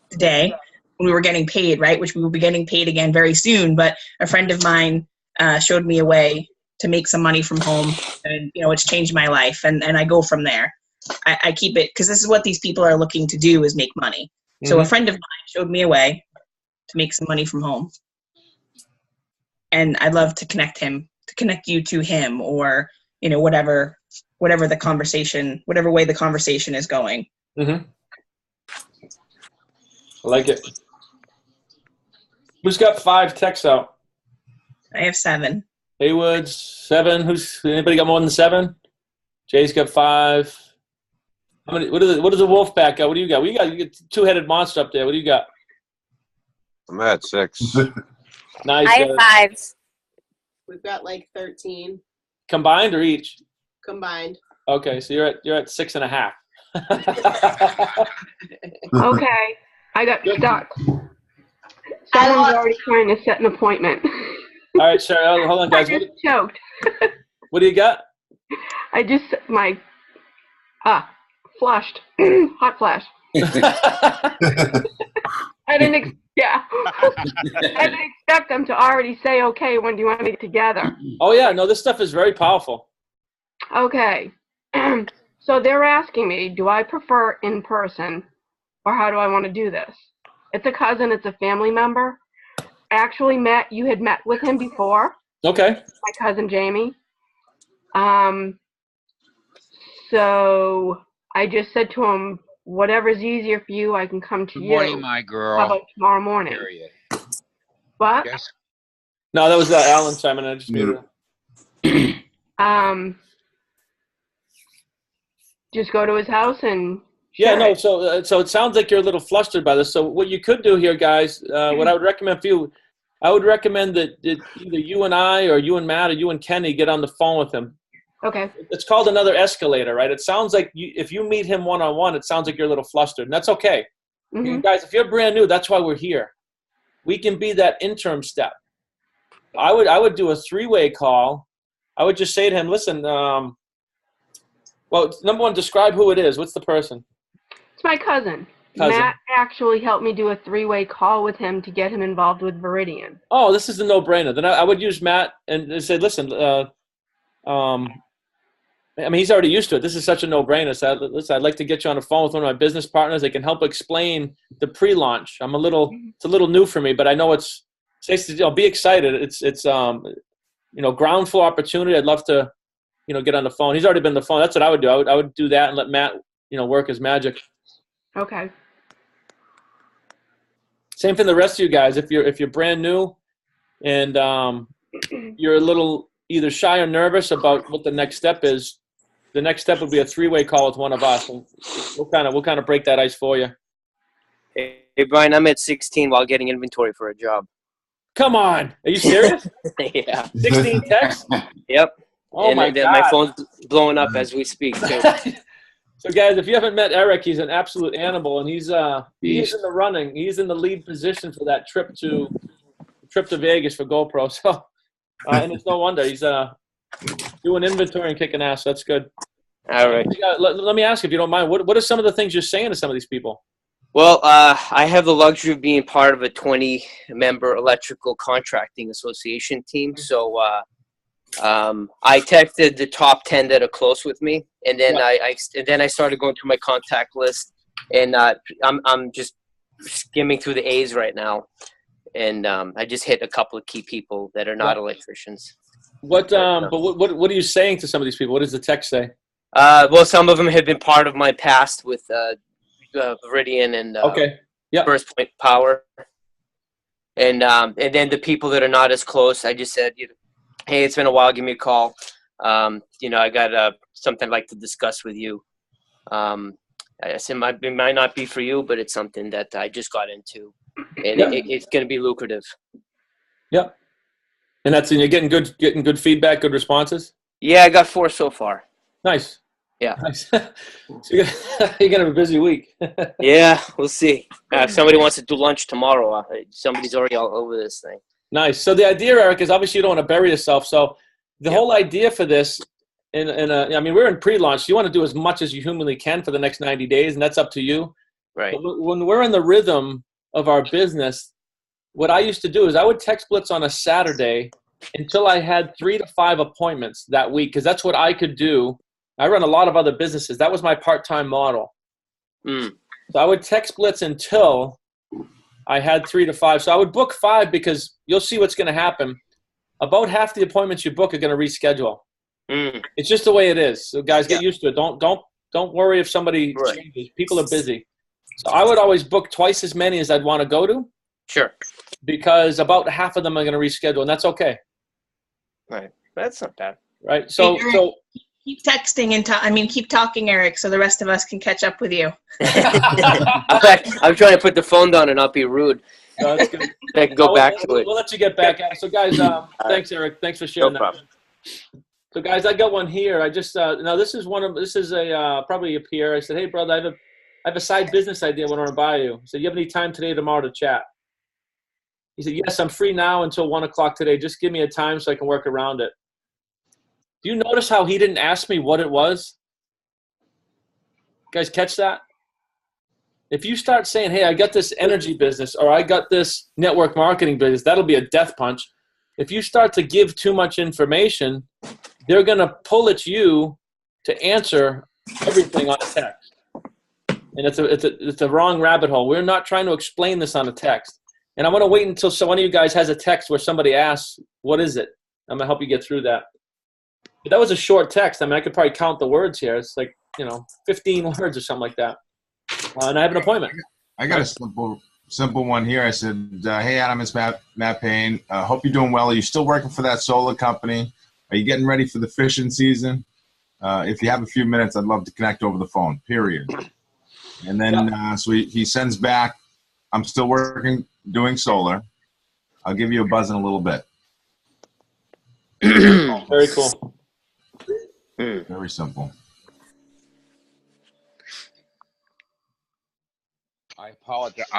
the day when we were getting paid, right? Which we will be getting paid again very soon. But a friend of mine showed me a way to make some money from home, and, you know, it's changed my life. And I go from there. I keep it, because this is what these people are looking to do, is make money. So a friend of mine showed me a way to make some money from home. And I'd love to connect you to him, or, you know, whatever the conversation, whatever way the conversation is going. I like it. Who's got 5 texts out? I have 7. Haywood's 7. Anybody got more than 7? Jay's got 5. How many? What does the wolf pack got? What do you got? You got two-headed monster up there. What do you got? I'm at 6. Nice. I have 5s. We've got like 13 Combined or each? combined. Okay, so you're at 6.5. Okay, I got stuck. Someone's already trying to set an appointment. All right, Sherry, hold on, guys. I just choked. What do you got? I just, flushed. Hot flash. I didn't expect them to already say, okay, when do you want to get together? Oh, yeah. No, this stuff is very powerful. Okay. So they're asking me, do I prefer in person, or how do I want to do this? It's a cousin. It's a family member. Actually, you had met with him before. Okay. My cousin Jamie. So I just said to him, whatever's easier for you, I can come to you. Good morning, my girl. How about tomorrow morning? Period. What? Yes. No, that was Alan Simon. I just muted it. Just go to his house and Yeah, share no, it. so it sounds like you're a little flustered by this. So what you could do here, guys, what I would recommend for you, I would recommend that either you and I, or you and Matt, or you and Kenny get on the phone with him. Okay. It's called another escalator, right? It sounds like if you meet him one-on-one, it sounds like you're a little flustered, and that's okay. Mm-hmm. Guys, if you're brand new, that's why we're here. We can be that interim step. I would do a 3-way call. I would just say to him, listen, well, number one, describe who it is. What's the person? It's my cousin. Matt actually helped me do a 3-way call with him to get him involved with Viridian. Oh, this is a no-brainer. Then I would use Matt and say, listen, I mean, he's already used to it. This is such a no-brainer. So listen, I'd like to get you on the phone with one of my business partners. They can help explain the pre-launch. it's a little new for me, but I know it's safe to be excited. It's ground floor opportunity. I'd love to, get on the phone. He's already been on the phone. That's what I would do. I would do that and let Matt, work his magic. Okay. Same thing the rest of you guys. If you're brand new and you're a little either shy or nervous about what the next step is, the next step would be a 3-way call with one of us. And we'll kind of break that ice for you. Hey, Brian, I'm at 16 while getting inventory for a job. Come on. Are you serious? Yeah. 16 texts? Yep. Oh, my God. My phone's blowing up as we speak, too. So, guys, if you haven't met Eric, he's an absolute animal, and he's in the running. He's in the lead position for that trip to Vegas for GoPro. So And it's no wonder. He's doing inventory and kicking ass. That's good. All right. Let me ask you, if you don't mind, what are some of the things you're saying to some of these people? Well, I have the luxury of being part of a 20-member electrical contracting association team. So I texted the top 10 that are close with me, and then I started going through my contact list, and I'm just skimming through the A's right now, and I just hit a couple of key people that are not electricians. What are you saying to some of these people? What does the text say? Well, some of them have been part of my past with Viridian and First Point Power, and then the people that are not as close, I just said, hey, it's been a while, give me a call. I got something I'd like to discuss with you. I said it might not be for you, but it's something that I just got into, and it's going to be lucrative. Yep. And you're getting good feedback, good responses? Yeah, I got 4 so far. Nice. Yeah. Nice. So you're going to have a busy week. Yeah, we'll see. If somebody wants to do lunch tomorrow, somebody's already all over this thing. Nice. So the idea, Eric, is obviously you don't want to bury yourself. So the whole idea for this, we're in pre-launch. You want to do as much as you humanly can for the next 90 days, and that's up to you. Right. But when we're in the rhythm of our business, what I used to do is I would text blitz on a Saturday until I had 3 to 5 appointments that week, because that's what I could do. I run a lot of other businesses. That was my part-time model. So I would text blitz until I had 3 to 5. So I would book 5, because you'll see what's going to happen. About half the appointments you book are going to reschedule. It's just the way it is. So guys, get used to it. Don't worry if somebody changes. People are busy. So I would always book twice as many as I'd want to go to. Sure. Because about half of them are going to reschedule, and that's okay. Right. That's not bad. Right. So keep texting and keep talking, Eric, so the rest of us can catch up with you. I'm trying to put the phone down and not be rude. No, that's good. I can go back to it. We'll let you get back at it. So, guys, thanks, Eric. Thanks for sharing that. So, guys, I got one here. I just now this is a probably a peer. I said, hey, brother, I have a side business idea I want to run by you. I said, you have any time today or tomorrow to chat? He said, yes, I'm free now until 1 o'clock today. Just give me a time so I can work around it. Do you notice how he didn't ask me what it was? You guys catch that? If you start saying, hey, I got this energy business or I got this network marketing business, that'll be a death punch. If you start to give too much information, they're going to pull at you to answer everything on a text. And it's a wrong rabbit hole. We're not trying to explain this on a text. And I want to wait until one of you guys has a text where somebody asks, what is it? I'm going to help you get through that. But that was a short text. I could probably count the words here. It's like, 15 words or something like that. And I have an appointment. I got a simple one here. I said, hey, Adam, it's Matt Payne. Hope you're doing well. Are you still working for that solar company? Are you getting ready for the fishing season? If you have a few minutes, I'd love to connect over the phone, period. And then so he sends back, I'm still working, doing solar. I'll give you a buzz in a little bit. Very cool. Very simple. I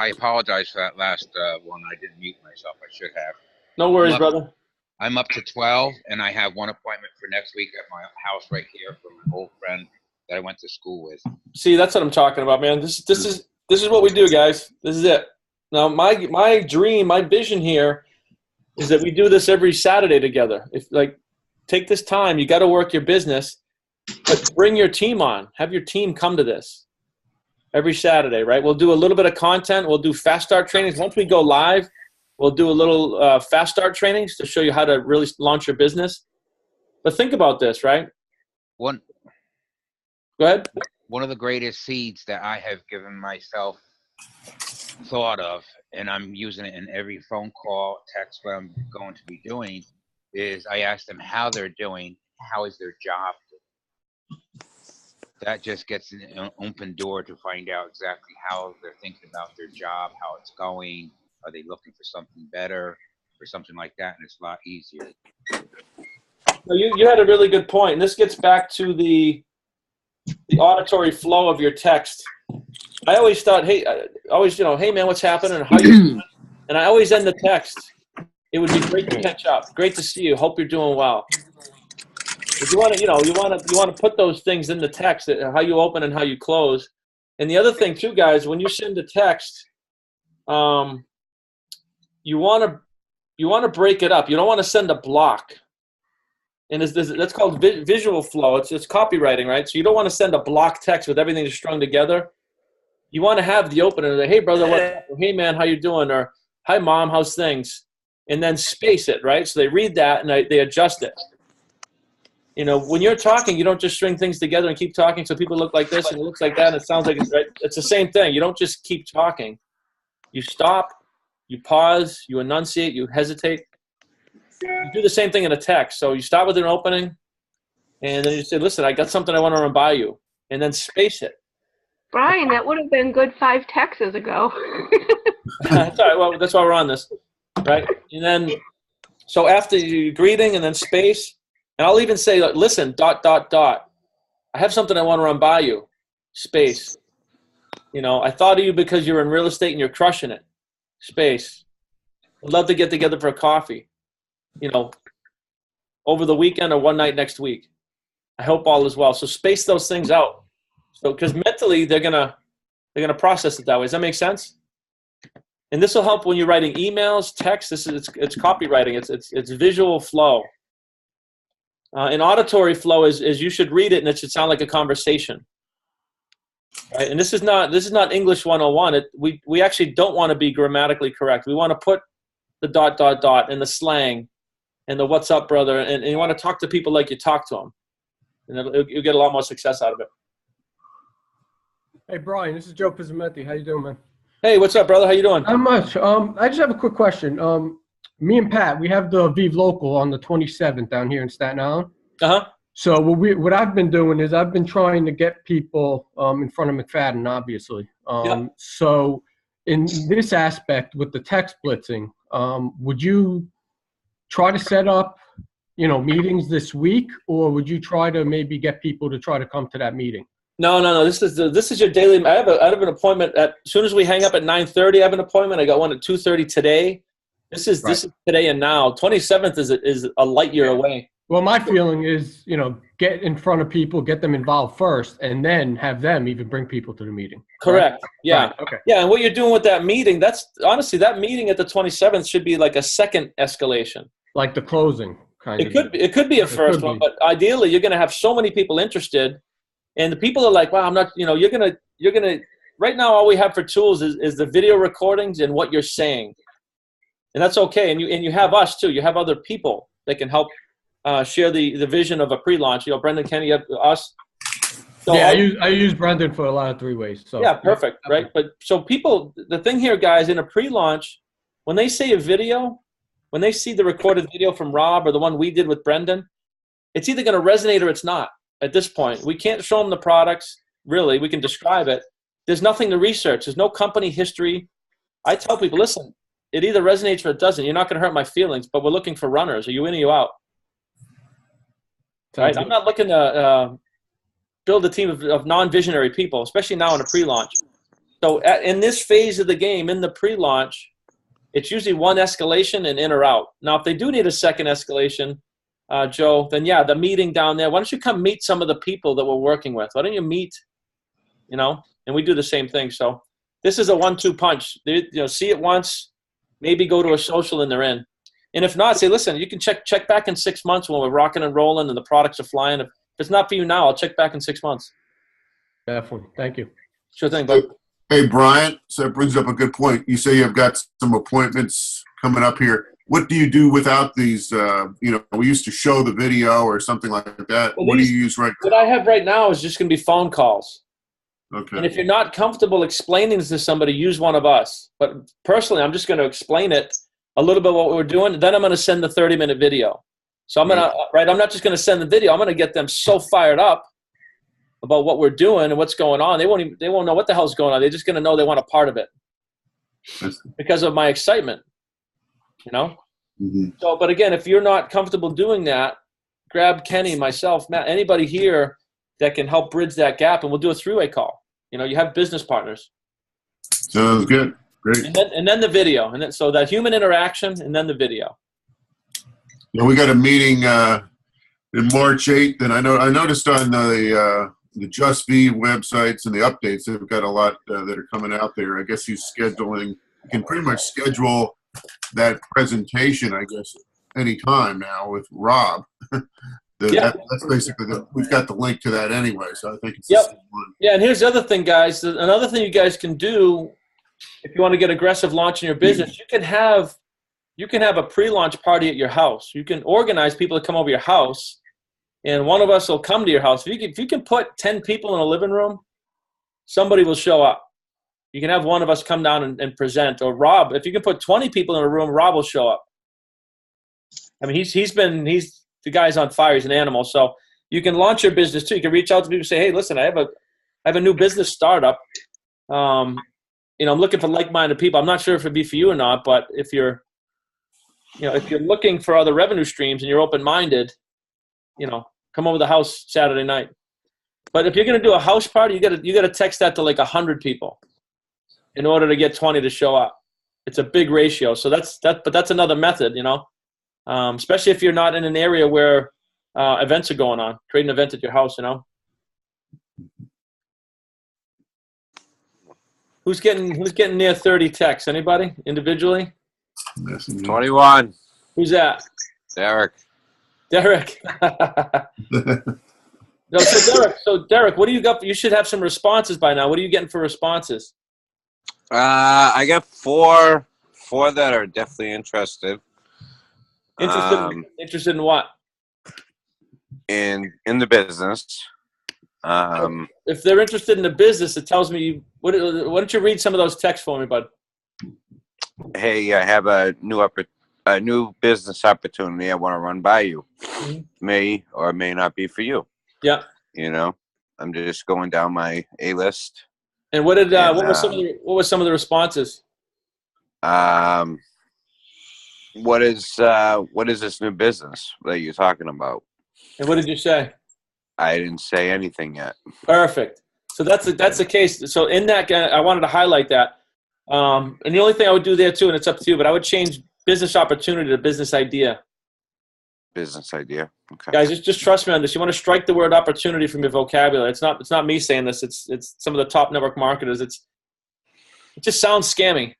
apologize for that last one. I didn't mute myself. I should have. No worries, brother. I'm up to 12, and I have one appointment for next week at my house right here for my old friend that I went to school with. See, that's what I'm talking about, man. This is what we do, guys. This is it. Now, my dream, my vision here is that we do this every Saturday together. Take this time. You got to work your business, but bring your team on. Have your team come to this every Saturday, right? We'll do a little bit of content. We'll do fast start trainings. Once we go live, we'll do a little fast start trainings to show you how to really launch your business. But think about this, right? Go ahead. One of the greatest seeds that I have given myself thought of, and I'm using it in every phone call, text, what I'm going to be doing, is I ask them how they're doing, how is their job doing. That just gets an open door to find out exactly how they're thinking about their job, how it's going. Are they looking for something better or something like that? And it's a lot easier. You had a really good point. And this gets back to the auditory flow of your text. I always thought, hey, hey man, what's happening? How you doing? And I always end the text it would be great to catch up. Great to see you. Hope you're doing well. If you want to, you want to put those things in the text, how you open and how you close. And the other thing too, guys, when you send a text, you want to break it up. You don't want to send a block. And that's called visual flow. It's copywriting, right? So you don't want to send a block text with everything just strung together. You want to have the opener, like, hey brother, what's up? Or, hey man, how you doing? Or hi mom, how's things? And then space it, right? So they read that and they adjust it. You know, when you're talking, you don't just string things together and keep talking so people look like this and it looks like that and it sounds like it's right. It's the same thing. You don't just keep talking. You stop, you pause, you enunciate, you hesitate. You do the same thing in a text. So you start with an opening and then you say, listen, I got something I want to run by you. And then space it. Brian, that would have been good 5 texts ago. That's all right. Well, that's why we're on this, right? And then, so after you greeting and then space, and I'll even say, listen, ... I have something I want to run by you, space. You know, I thought of you because you're in real estate and you're crushing it, space. I'd love to get together for a coffee, you know, over the weekend or one night next week. I hope all is well. So space those things out. So, because mentally they're gonna process it that way. Does that make sense? And this will help when you're writing emails, text. It's copywriting. It's visual flow. And auditory flow is you should read it and it should sound like a conversation. Right? And this is not English 101. We actually don't want to be grammatically correct. We want to put the ... and the slang and the what's up, brother, and you want to talk to people like you talk to them. And you'll get a lot more success out of it. Hey, Brian, this is Joe Pizzamenti. How you doing, man? Hey, what's up, brother? How you doing? Not much. I just have a quick question. Me and Pat, we have the VIV local on the 27th down here in Staten Island. Uh-huh. So what I've been doing is I've been trying to get people in front of McFadden, obviously. So in this aspect with the text blitzing, would you try to set up, you know, meetings this week, or would you try to maybe get people to try to come to that meeting? No. This is your daily. I have an appointment as soon as we hang up at 9:30. I have an appointment. I got one at 2:30 today. This is today and now. 27th is a light year away. Well, my feeling is, you know, get in front of people, get them involved first, and then have them even bring people to the meeting. Correct. Right? Yeah. Right. Okay. Yeah, and what you're doing with that meeting, that's honestly, that meeting at the 27th should be like a second escalation. Like the closing kind of. It could be a first one, but ideally you're going to have so many people interested, and the people are like, wow, I'm not, you know, you're going to right now all we have for tools is the video recordings and what you're saying. And that's okay. And you have us too. You have other people that can help share the vision of a pre-launch. You know, Brendan, Kenny, you have us. So yeah, I use Brendan for a lot of 3-ways. So yeah, perfect, right? But so people, the thing here, guys, in a pre-launch, when they see a video, when they see the recorded video from Rob or the one we did with Brendan, it's either going to resonate or it's not. At this point, we can't show them the products. Really, we can describe it. There's nothing to research. There's no company history. I tell people, listen, it either resonates or it doesn't. You're not going to hurt my feelings, but we're looking for runners. Are you in or you out? Right? I'm not looking to build a team of non-visionary people, especially now in a pre-launch. So in this phase of the game, in the pre-launch, it's usually one escalation and in or out. Now, if they do need a second escalation, Joe, then yeah, the meeting down there, why don't you come meet some of the people that we're working with? Why don't you meet, you know, and we do the same thing. So this is a 1-2 punch. You know, see it once, maybe go to a social and they're in. And if not, say, listen, you can check back in 6 months when we're rocking and rolling and the products are flying. If it's not for you now, I'll check back in 6 months. Definitely. Thank you. Sure thing, bud. Hey, Brian, so that brings up a good point. You say you've got some appointments coming up here. What do you do without these? You know, we used to show the video or something like that. Well, what do you use right now? What I have right now is just going to be phone calls. Okay. And if you're not comfortable explaining this to somebody, use one of us. But personally, I'm just going to explain it a little bit what we're doing. Then I'm going to send the 30-minute video. So I'm going to, I'm not just going to send the video. I'm going to get them so fired up about what we're doing and what's going on. They won't know what the hell's going on. They're just going to know they want a part of it because of my excitement, you know? Mm-hmm. So, but again, if you're not comfortable doing that, grab Kenny, myself, Matt, anybody here that can help bridge that gap, and we'll do a 3-way call. You know, you have business partners. Sounds good. Great. And then the video. And then, so that human interaction and then the video. Yeah, we got a meeting in March 8th, and I noticed on the Just V websites and the updates, they've got a lot that are coming out there. I guess he's scheduling. You can pretty much schedule that presentation, I guess, anytime now with Rob. That's basically we've got the link to that anyway, so I think it's the same one. Yeah, and here's the other thing, guys. Another thing you guys can do if you want to get aggressive launching your business, you can have a pre-launch party at your house. You can organize people to come over your house, and one of us will come to your house. If you can put 10 people in a living room, somebody will show up. You can have one of us come down and present. Or Rob, if you can put 20 people in a room, Rob will show up. I mean, he's the guy's on fire. He's an animal. So you can launch your business too. You can reach out to people and say, hey, listen, I have a new business startup. I'm looking for like-minded people. I'm not sure if it'd be for you or not, but if you're looking for other revenue streams and you're open-minded, come over to the house Saturday night. But if you're going to do a house party, you got to text that to like 100 people in order to get 20 to show up. It's a big ratio. So but that's another method, especially if you're not in an area where events are going on. Create an event at your house, Who's getting near 30 texts? Anybody individually? 21. Who's that? Derek. No, so Derek, what do you got? You should have some responses by now. What are you getting for responses? I got four that are definitely interested. Interested in what? In the business. If they're interested in the business, it tells me. Why don't you read some of those texts for me, bud? Hey, I have a new business opportunity I want to run by you. Mm-hmm. May or may not be for you. Yeah. I'm just going down my A list. And what were some of the responses? What is this new business that you're talking about? And what did you say? I didn't say anything yet. Perfect. So that's the case. So in that, I wanted to highlight that. And the only thing I would do there too, and it's up to you, but I would change business opportunity to business idea. Business idea. Okay. Guys, just trust me on this. You want to strike the word opportunity from your vocabulary. It's not me saying this. It's some of the top network marketers. It just sounds scammy.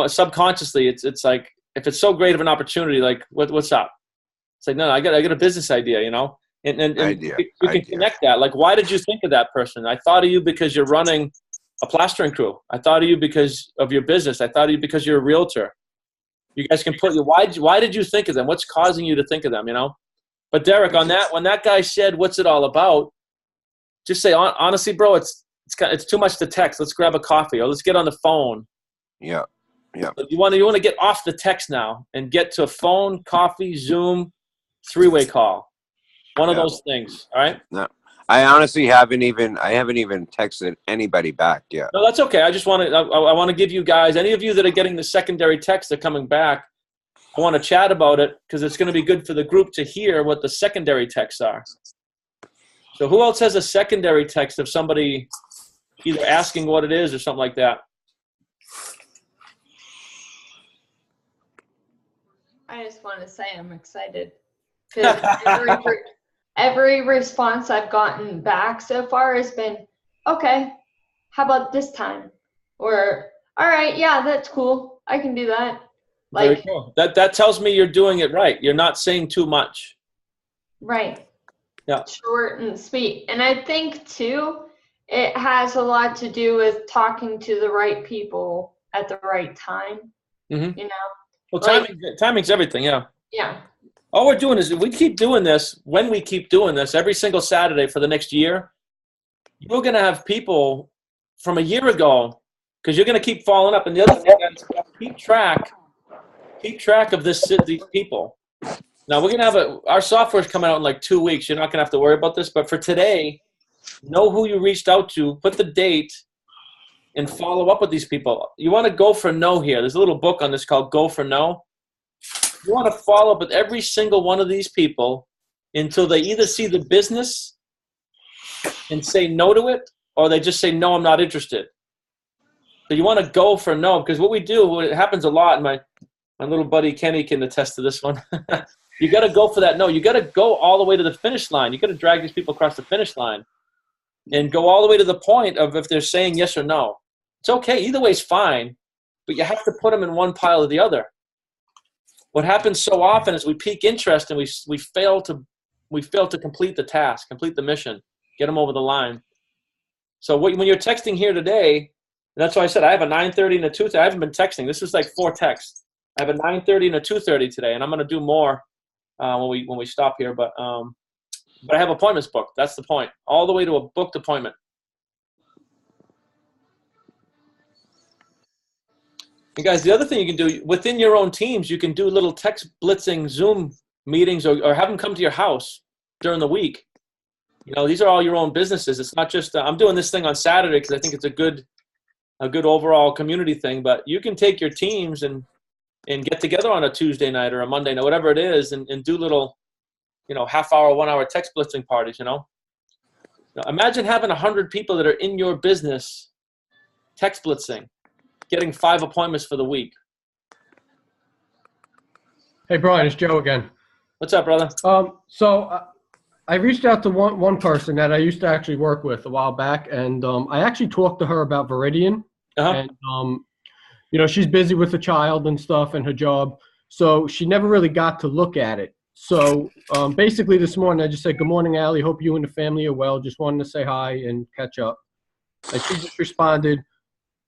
Subconsciously, it's like, if it's so great of an opportunity, like what's up? It's like, no, I got a business idea, And idea. You can connect that. Like, why did you think of that person? I thought of you because you're running a plastering crew. I thought of you because of your business. I thought of you because you're a realtor. You guys can why did you think of them? What's causing you to think of them, But Derek, on that, when that guy said, what's it all about? Just say, honestly, bro, it's too much to text. Let's grab a coffee or let's get on the phone. Yeah. Yeah. You want to get off the text now and get to phone, coffee, Zoom, three-way call. One of those things. All right. No, I honestly haven't even texted anybody back yet. No, that's okay. I just want to give you guys, any of you that are getting the secondary texts that are coming back, I want to chat about it because it's going to be good for the group to hear what the secondary texts are. So who else has a secondary text of somebody either asking what it is or something like that? I just want to say I'm excited because every response I've gotten back so far has been, okay, how about this time? Or, all right, yeah, that's cool. I can do that. Very cool. That tells me you're doing it right. You're not saying too much. Right. Yeah. Short and sweet. And I think, too, it has a lot to do with talking to the right people at the right time. Mm-hmm. Well, like, timing's everything, yeah. Yeah. All we're doing is if we keep doing this, when we keep doing this every single Saturday for the next year, you're going to have people from a year ago because you're going to keep following up. And the other thing is keep track of these people. Now, we're going to have our software's coming out in like 2 weeks. You're not going to have to worry about this. But for today, know who you reached out to, put the date, and follow up with these people. You want to go for no here. There's a little book on this called Go for No. You want to follow up with every single one of these people until they either see the business and say no to it, or they just say, no, I'm not interested. So you want to go for no, because what we do, it happens a lot. My little buddy Kenny can attest to this one. You got to go for that. No, you got to go all the way to the finish line. You got to drag these people across the finish line and go all the way to the point of if they're saying yes or no. It's okay. Either way is fine, but you have to put them in one pile or the other. What happens so often is we pique interest and we fail to complete the task, complete the mission, get them over the line. So when you're texting here today, and that's why I said I have a 9:30 and a 2:30. I haven't been texting. This is like 4 texts. I have a 9:30 and a 2:30 today, and I'm going to do more when we stop here. But I have appointments booked. That's the point. All the way to a booked appointment. And guys, the other thing you can do within your own teams, you can do little text blitzing Zoom meetings or have them come to your house during the week. You know, these are all your own businesses. It's not just I'm doing this thing on Saturday because I think it's a good overall community thing. But you can take your teams and get together on a Tuesday night or a Monday night, whatever it is, and do little, half-hour, 1-hour text blitzing parties, Now, imagine having 100 people that are in your business text blitzing, getting 5 appointments for the week. Hey, Brian, it's Joe again. What's up, brother? I reached out to one person that I used to actually work with a while back, and I actually talked to her about Viridian. And, she's busy with a child and stuff and her job, so she never really got to look at it. So basically this morning I just said, "Good morning, Allie. Hope you and the family are well. Just wanted to say hi and catch up." And she just responded,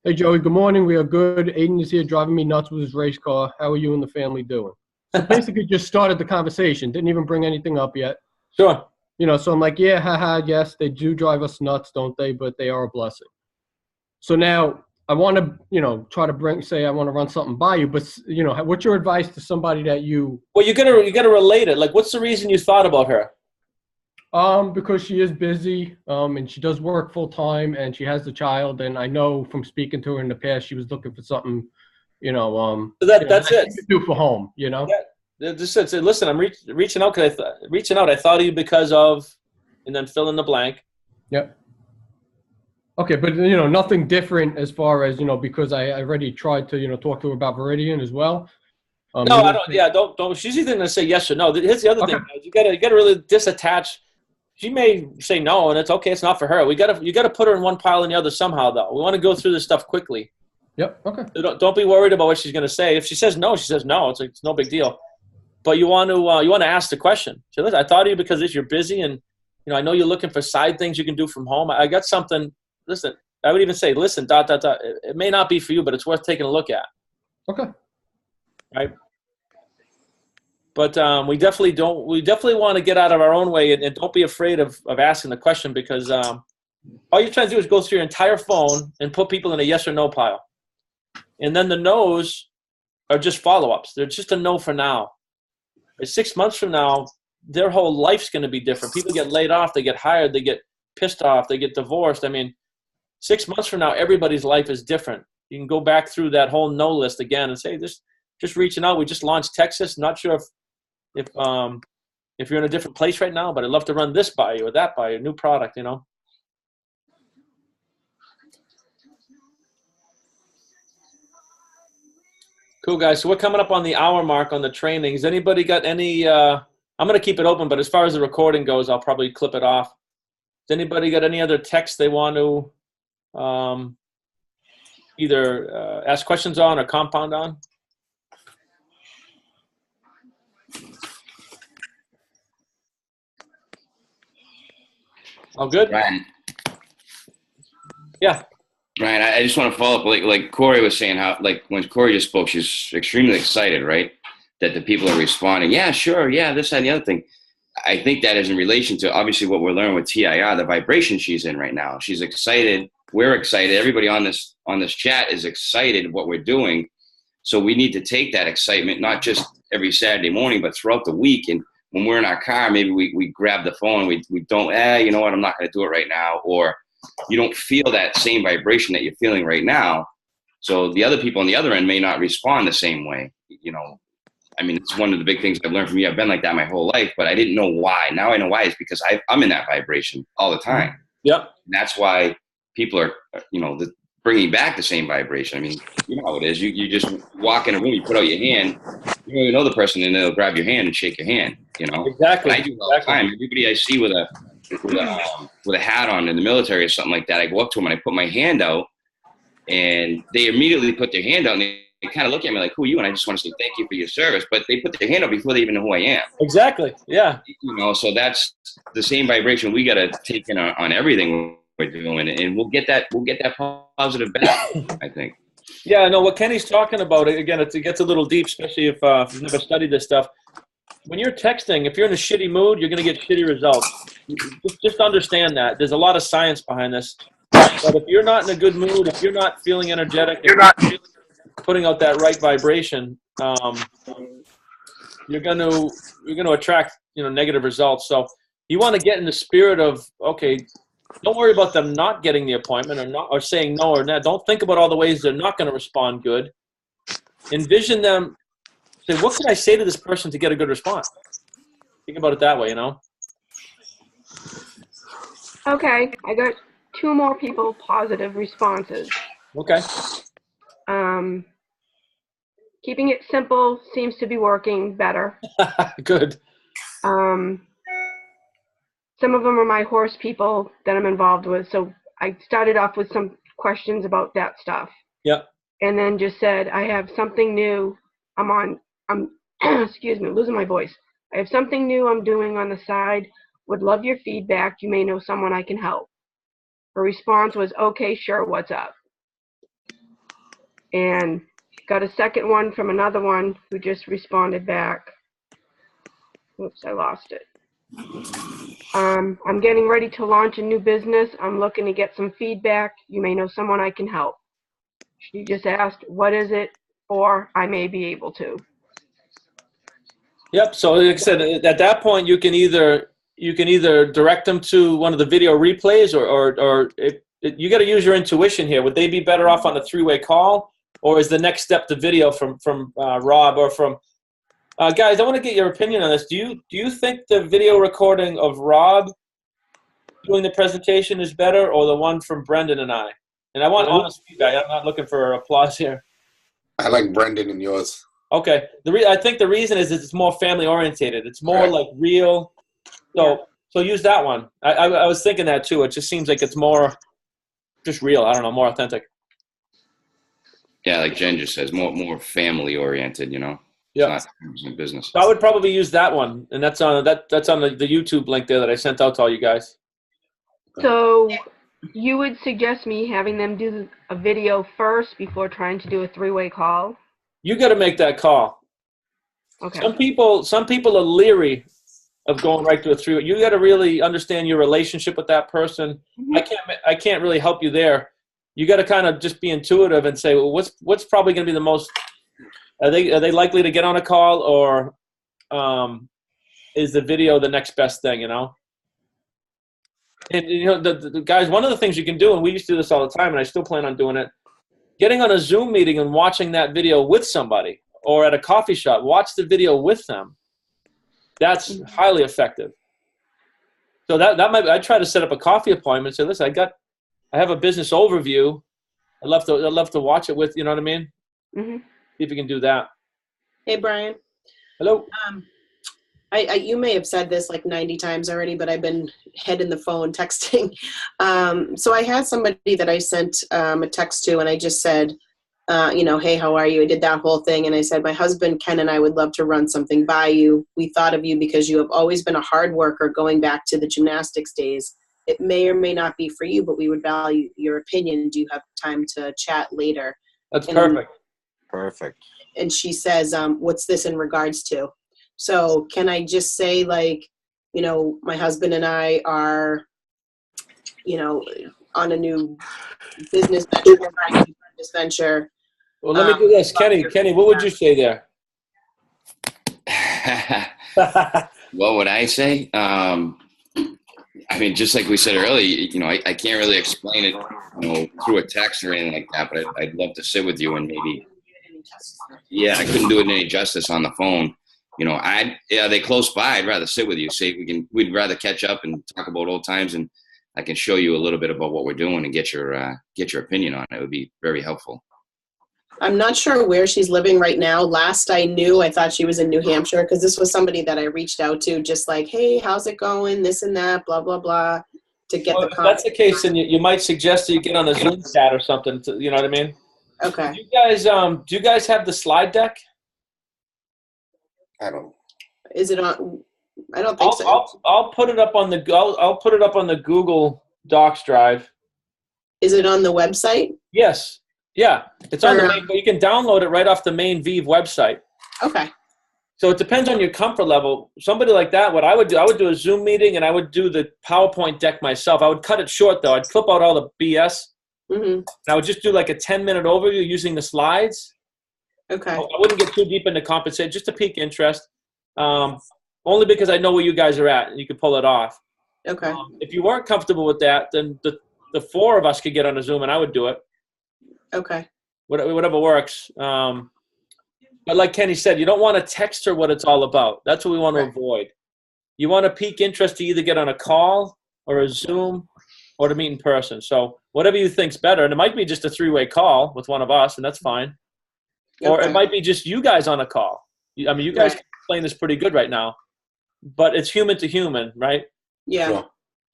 "Hey, Joey, good morning. We are good. Aiden is here driving me nuts with his race car. How are you and the family doing?" So basically just started the conversation. Didn't even bring anything up yet. Sure. So I'm like, yeah, haha, yes, they do drive us nuts, don't they? But they are a blessing. So now I want to, try to I want to run something by you, but, what's your advice to somebody that you... Well, you gotta relate it. Like, what's the reason you thought about her? Because she is busy, and she does work full time, and she has the child, and I know from speaking to her in the past, she was looking for something, So that's it. To do for home, Yeah. Just say, listen, I'm reaching out because I thought of you because of, and then fill in the blank. Yep. Okay, but nothing different as far as because I already tried to talk to her about Viridian as well. No, I don't. Yeah, don't. She's either gonna say yes or no. Here's the other thing. You gotta really disattach. She may say no, and it's okay. It's not for her. You gotta put her in one pile and the other somehow, though. We want to go through this stuff quickly. Yep. Okay. So don't be worried about what she's gonna say. If she says no, she says no. It's no big deal. But you want to ask the question. So listen, I thought of you because you're busy, and I know you're looking for side things you can do from home. I got something. Listen, I would even say, listen, ... It may not be for you, but it's worth taking a look at. Okay. Right. But we definitely want to get out of our own way, and don't be afraid of asking the question, because all you're trying to do is go through your entire phone and put people in a yes or no pile. And then the no's are just follow-ups. They're just a no for now. 6 months from now, their whole life's going to be different. People get laid off, they get hired, they get pissed off, they get divorced. I mean, 6 months from now, everybody's life is different. You can go back through that whole no list again and say, just reaching out. We just launched Texas. Not sure if you're in a different place right now, but I'd love to run this by you or that by you, new product, Cool, guys. So we're coming up on the hour mark on the training. Has anybody got any I'm going to keep it open, but as far as the recording goes, I'll probably clip it off. Has anybody got any other text they want to either ask questions on or compound on? All good? Ryan. Yeah. Ryan, I just want to follow up, like Corey was saying, how when Corey just spoke, she's extremely excited, right? That the people are responding. Yeah, sure. Yeah, this, that, and the other thing. I think that is in relation to obviously what we're learning with TIR, the vibration she's in right now. She's excited. We're excited. Everybody on this chat is excited what we're doing. So we need to take that excitement, not just every Saturday morning, but throughout the week. And when we're in our car, maybe we grab the phone and we don't, you know what, I'm not going to do it right now. Or you don't feel that same vibration that you're feeling right now. So the other people on the other end may not respond the same way. I mean, it's one of the big things I've learned from you. I've been like that my whole life, but I didn't know why. Now I know why. It's because I'm in that vibration all the time. Yep. And that's why people are, bringing back the same vibration. I mean, you know how it is. You just walk in a room, you put out your hand, you don't even know the person, and they'll grab your hand and shake your hand. You know, Exactly. And I do it all the time. Everybody I see with a hat on in the military or something like that, I go up to them and I put my hand out, and they immediately put their hand out, and they kind of look at me like, "Who are you?" And I just want to say thank you for your service, but they put their hand out before they even know who I am. Exactly. Yeah. You know, so that's the same vibration we got to take in on everything we're doing, and we'll get that positive back, I think. Yeah, no, what Kenny's talking about, again, it gets a little deep, especially if you've never studied this stuff. When you're texting, if you're in a shitty mood, you're going to get shitty results. Just understand that. There's a lot of science behind this. But if you're not in a good mood, if you're not feeling energetic, if you're not putting out that right vibration, you're going to attract, negative results. So you want to get in the spirit of, okay, don't worry about them not getting the appointment or saying no or not. Don't think about all the ways they're not going to respond good. Envision them. Say, what can I say to this person to get a good response? Think about it that way, Okay, I got 2 more people positive responses. Okay. Keeping it simple seems to be working better. Good. Some of them are my horse people that I'm involved with. So I started off with some questions about that stuff. Yep. And then just said, I have something new. I'm excuse me, losing my voice. I have something new I'm doing on the side. Would love your feedback. You may know someone I can help. Her response was, okay, sure, what's up? And got a second one from another one who just responded back. Oops, I lost it. I'm getting ready to launch a new business. I'm looking to get some feedback. You may know someone I can help. She just asked, what is it for? I may be able to. Yep. So like I said, at that point, you can either direct them to one of the video replays, or you got to use your intuition here. Would they be better off on a 3-way call, or is the next step the video from Rob or from guys? I want to get your opinion on this. Do you think the video recording of Rob doing the presentation is better, or the one from Brendan and I? And I want honest feedback. I'm not looking for applause here. I like Brendan and yours. Okay. I think the reason is it's more family orientated. It's more like real. So use that one. I was thinking that too. It just seems like it's more just real. I don't know, more authentic. Yeah, like Jen just says, more family oriented. Yeah. It's not business. So I would probably use that one, and that's on the YouTube link there that I sent out to all you guys. So you would suggest me having them do a video first before trying to do a 3-way call? You got to make that call. Okay. Some people are leery of going right to a 3-way. You got to really understand your relationship with that person. Mm-hmm. I can't really help you there. You got to kind of just be intuitive and say, well, what's probably going to be the most. Are they likely to get on a call, or is the video the next best thing? And the guys, one of the things you can do, and we used to do this all the time, and I still plan on doing it. Getting on a Zoom meeting and watching that video with somebody, or at a coffee shop, watch the video with them. That's highly effective. So I try to set up a coffee appointment. Say, listen, I have a business overview. I'd love to watch it with, you know what I mean? Mm-hmm. See if you can do that. Hey, Brian. Hello. You may have said this like 90 times already, but I've been head in the phone texting. So I had somebody that I sent a text to, and I just said, hey, how are you? I did that whole thing. And I said, my husband, Ken, and I would love to run something by you. We thought of you because you have always been a hard worker going back to the gymnastics days. It may or may not be for you, but we would value your opinion. Do you have time to chat later? That's perfect. Perfect. And she says, what's this in regards to? So can I just say, like, my husband and I are, on a new business venture. Well, let me do this. Kenny, what would you say there? What would I say? I mean, just like we said earlier, I can't really explain it, through a text or anything like that, but I'd love to sit with you and maybe, I couldn't do it any justice on the phone. They close by. I'd rather sit with you. We'd rather catch up and talk about old times. And I can show you a little bit about what we're doing and get your opinion on it. It would be very helpful. I'm not sure where she's living right now. Last I knew, I thought she was in New Hampshire, because this was somebody that I reached out to, just like, hey, how's it going? This and that, blah, blah, blah, to get Well, if that's the case, then you might suggest that you get on a Zoom chat or something. You know what I mean? Okay. Do you guys have the slide deck? I don't. Is it on? I don't think so. I'll put it up on the I'll put it up on the Google Docs drive. Is it on the website? Yes. Yeah, it's on the main, but you can download it right off the main VIV website. Okay. So it depends on your comfort level. Somebody like that, what I would do a Zoom meeting, and I would do the PowerPoint deck myself. I would cut it short, though. I'd clip out all the BS. Mm-hmm. And I would just do like a 10-minute overview using the slides. Okay. I wouldn't get too deep into compensate, just to pique interest. Only because I know where you guys are at, and you can pull it off. Okay. If you weren't comfortable with that, then the four of us could get on a Zoom, and I would do it. Okay. Whatever works. But like Kenny said, you don't want to text her what it's all about. That's what we want to avoid. You want to pique interest to either get on a call or a Zoom or to meet in person. So whatever you think's better. And it might be just a 3-way call with one of us, and that's fine. Okay. Or it might be just you guys on a call. I mean, you guys can explain this pretty good right now. But it's human to human, right? Yeah. Sure.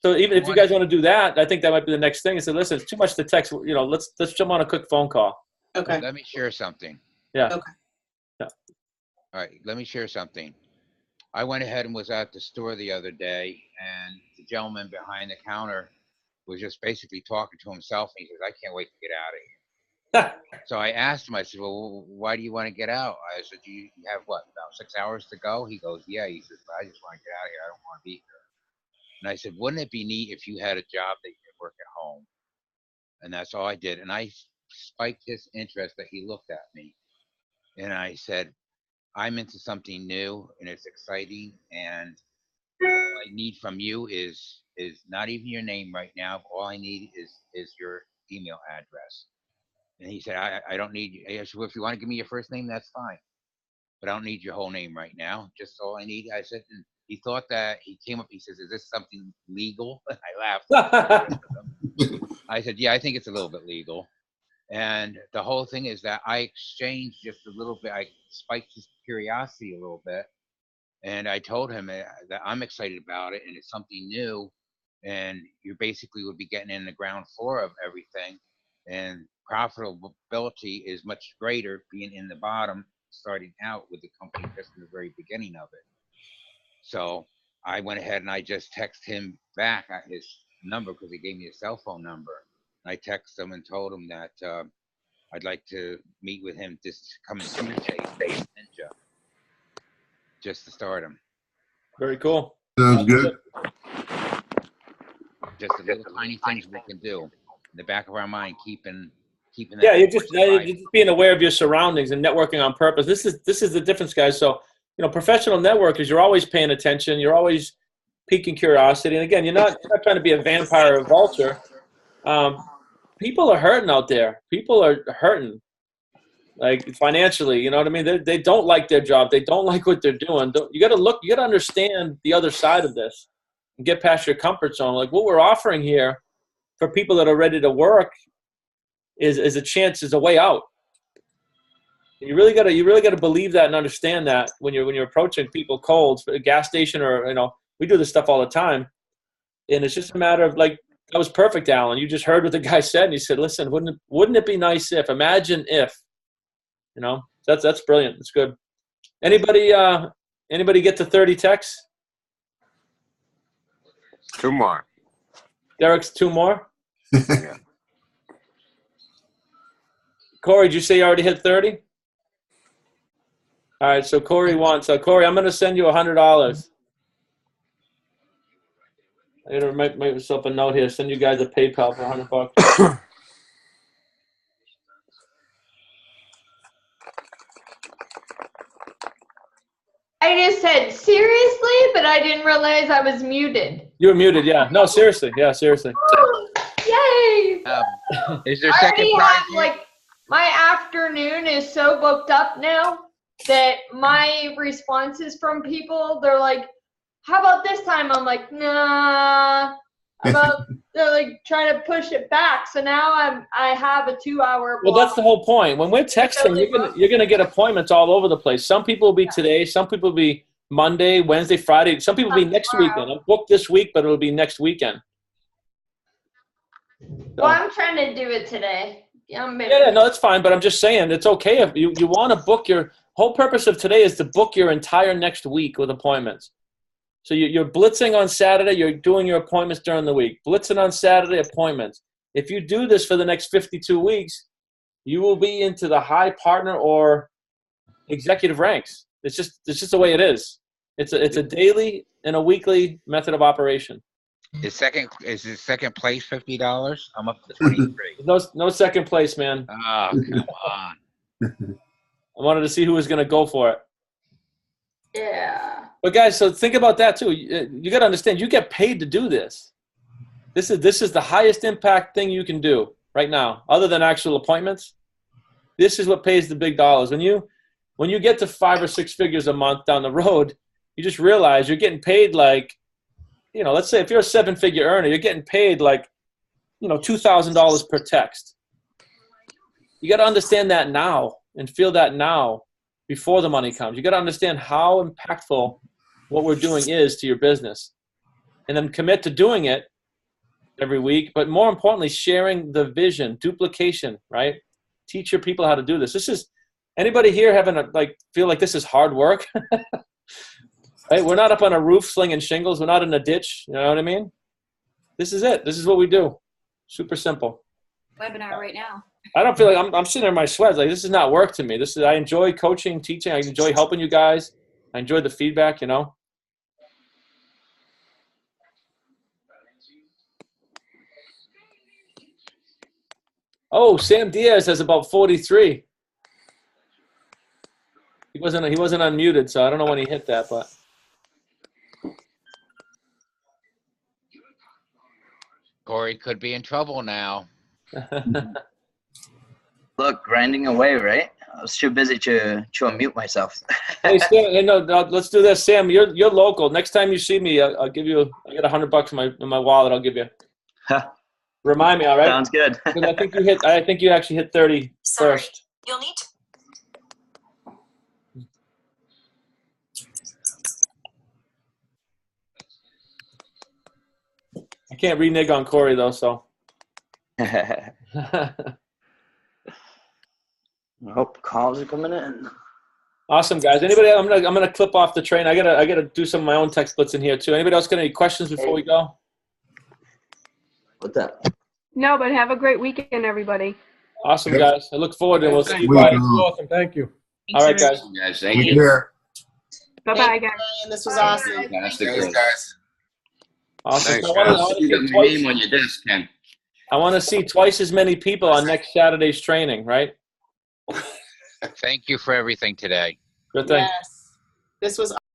So even if you guys want to do that, I think that might be the next thing. Is say, listen, it's too much to text. You know, let's jump on a quick phone call. Okay. Let me share something. Yeah. Okay. Yeah. All right, let me share something. I went ahead and was at the store the other day, and the gentleman behind the counter was just basically talking to himself, and he says, I can't wait to get out of here. So I asked him, I said, well, why do you want to get out? I said, you have what, about 6 hours to go? He goes, yeah. He says, I just want to get out of here. I don't want to be here. And I said, wouldn't it be neat if you had a job that you could work at home? And that's all I did. And I spiked his interest that he looked at me. And I said, I'm into something new and it's exciting. And all I need from you is not even your name right now. All I need is your email address. And he said, I don't need you. I said, well, if you want to give me your first name, that's fine. But I don't need your whole name right now. Just all I need. I said, and he thought that, he came up, he says, is this something legal? I laughed. I said, yeah, I think it's a little bit legal. And the whole thing is that I exchanged just a little bit. I spiked his curiosity a little bit. And I told him that I'm excited about it and it's something new. And you basically would be getting in the ground floor of everything. And profitability is much greater being in the bottom, starting out with the company just in the very beginning of it. So I went ahead and I just texted him back at his number because he gave me a cell phone number. I texted him and told him that I'd like to meet with him this coming Tuesday, Ninja, just to start him. Very cool. Sounds good. Just the little tiny things we can do in the back of our mind, keeping that. Yeah, you're just being aware of your surroundings and networking on purpose. This is the difference, guys. So, you know, professional networkers, you're always paying attention. You're always piquing curiosity. And again, you're not trying to be a vampire or vulture. People are hurting out there. People are hurting, like financially. You know what I mean? They don't like their job. They don't like what they're doing. You got to look. You got to understand the other side of this and get past your comfort zone. Like what we're offering here for people that are ready to work is a chance, is a way out. You really got to believe that and understand that when you're approaching people cold, a gas station, or you know, we do this stuff all the time, and it's just a matter of like. That was perfect, Alan. You just heard what the guy said, and he said, "Listen, wouldn't it be nice if? Imagine if, you know." That's brilliant. It's good. Anybody get to 30 texts? 2 more. Derek's 2 more. Yeah. Corey, did you say you already hit 30? All right, so Corey wants. So Corey, I'm going to send you $100. I gotta make myself a note here. Send you guys a PayPal for $100. I just said seriously, but I didn't realize I was muted. You were muted, yeah. No, seriously, yeah, seriously. Oh, yay! Is there second prize? Like my afternoon is so booked up now that my responses from people, they're like, how about this time? I'm like, nah. How about like trying to push it back. So now I have a 2-hour block. Well, that's the whole point. When we're texting, you're gonna get appointments all over the place. Some people will be today. Some people will be Monday, Wednesday, Friday. Some people will be next weekend. I'm booked this week, but it'll be next weekend. Well, I'm trying to do it today. Yeah, no, that's fine. But I'm just saying it's okay if you want to book. Your whole purpose of today is to book your entire next week with appointments. So you're blitzing on Saturday. You're doing your appointments during the week. Blitzing on Saturday, appointments. If you do this for the next 52 weeks, you will be into the high partner or executive ranks. It's just the way it is. It's a daily and a weekly method of operation. Is it second place $50? I'm up to 23. No second place, man. Oh, come on. I wanted to see who was going to go for it. Yeah. But guys, so think about that too. You got to understand, you get paid to do this. This is the highest impact thing you can do right now, other than actual appointments. This is what pays the big dollars. When you get to 5 or 6 figures a month down the road, you just realize you're getting paid like, let's say if you're a 7-figure earner, you're getting paid like, $2,000 per text. You got to understand that now and feel that now before the money comes. You got to understand how impactful what we're doing is to your business, and then commit to doing it every week. But more importantly, sharing the vision, duplication, right? Teach your people how to do this. This is anybody here feel like this is hard work? Right? We're not up on a roof slinging shingles. We're not in a ditch. You know what I mean? This is it. This is what we do. Super simple. Webinar right now. I don't feel like I'm sitting there in my sweats. Like, this is not work to me. I enjoy coaching, teaching. I enjoy helping you guys. I enjoy the feedback, Oh, Sam Diaz has about 43. He wasn't unmuted, so I don't know when he hit that, but. Corey could be in trouble now. Look, grinding away, right? I was too busy to unmute myself. Hey, Sam, no, let's do this. Sam, you're local. Next time you see me, I'll give you. I got $100 in my wallet. I'll give you. Remind me, all right? Sounds good. I think you actually hit 30 first. You'll need to. I can't renege on Corey though, so. Nope, calls are coming in. Awesome, guys. Anybody? I'm gonna clip off the train. I gotta do some of my own text blitz in here too. Anybody else got any questions before we go? What's up? No, but have a great weekend, everybody. Awesome, guys. I look forward to it. We'll see you That's guys. awesome. Thank you. All right, guys. Thank you. Bye-bye, guys. This was awesome. Fantastic. Thanks, guys. Awesome. Thanks, So I guys. wanna You see got my name on your desk, Ken. I want to see twice as many people on next Saturday's training, right? Thank you for everything today. Good thing. Yes. This was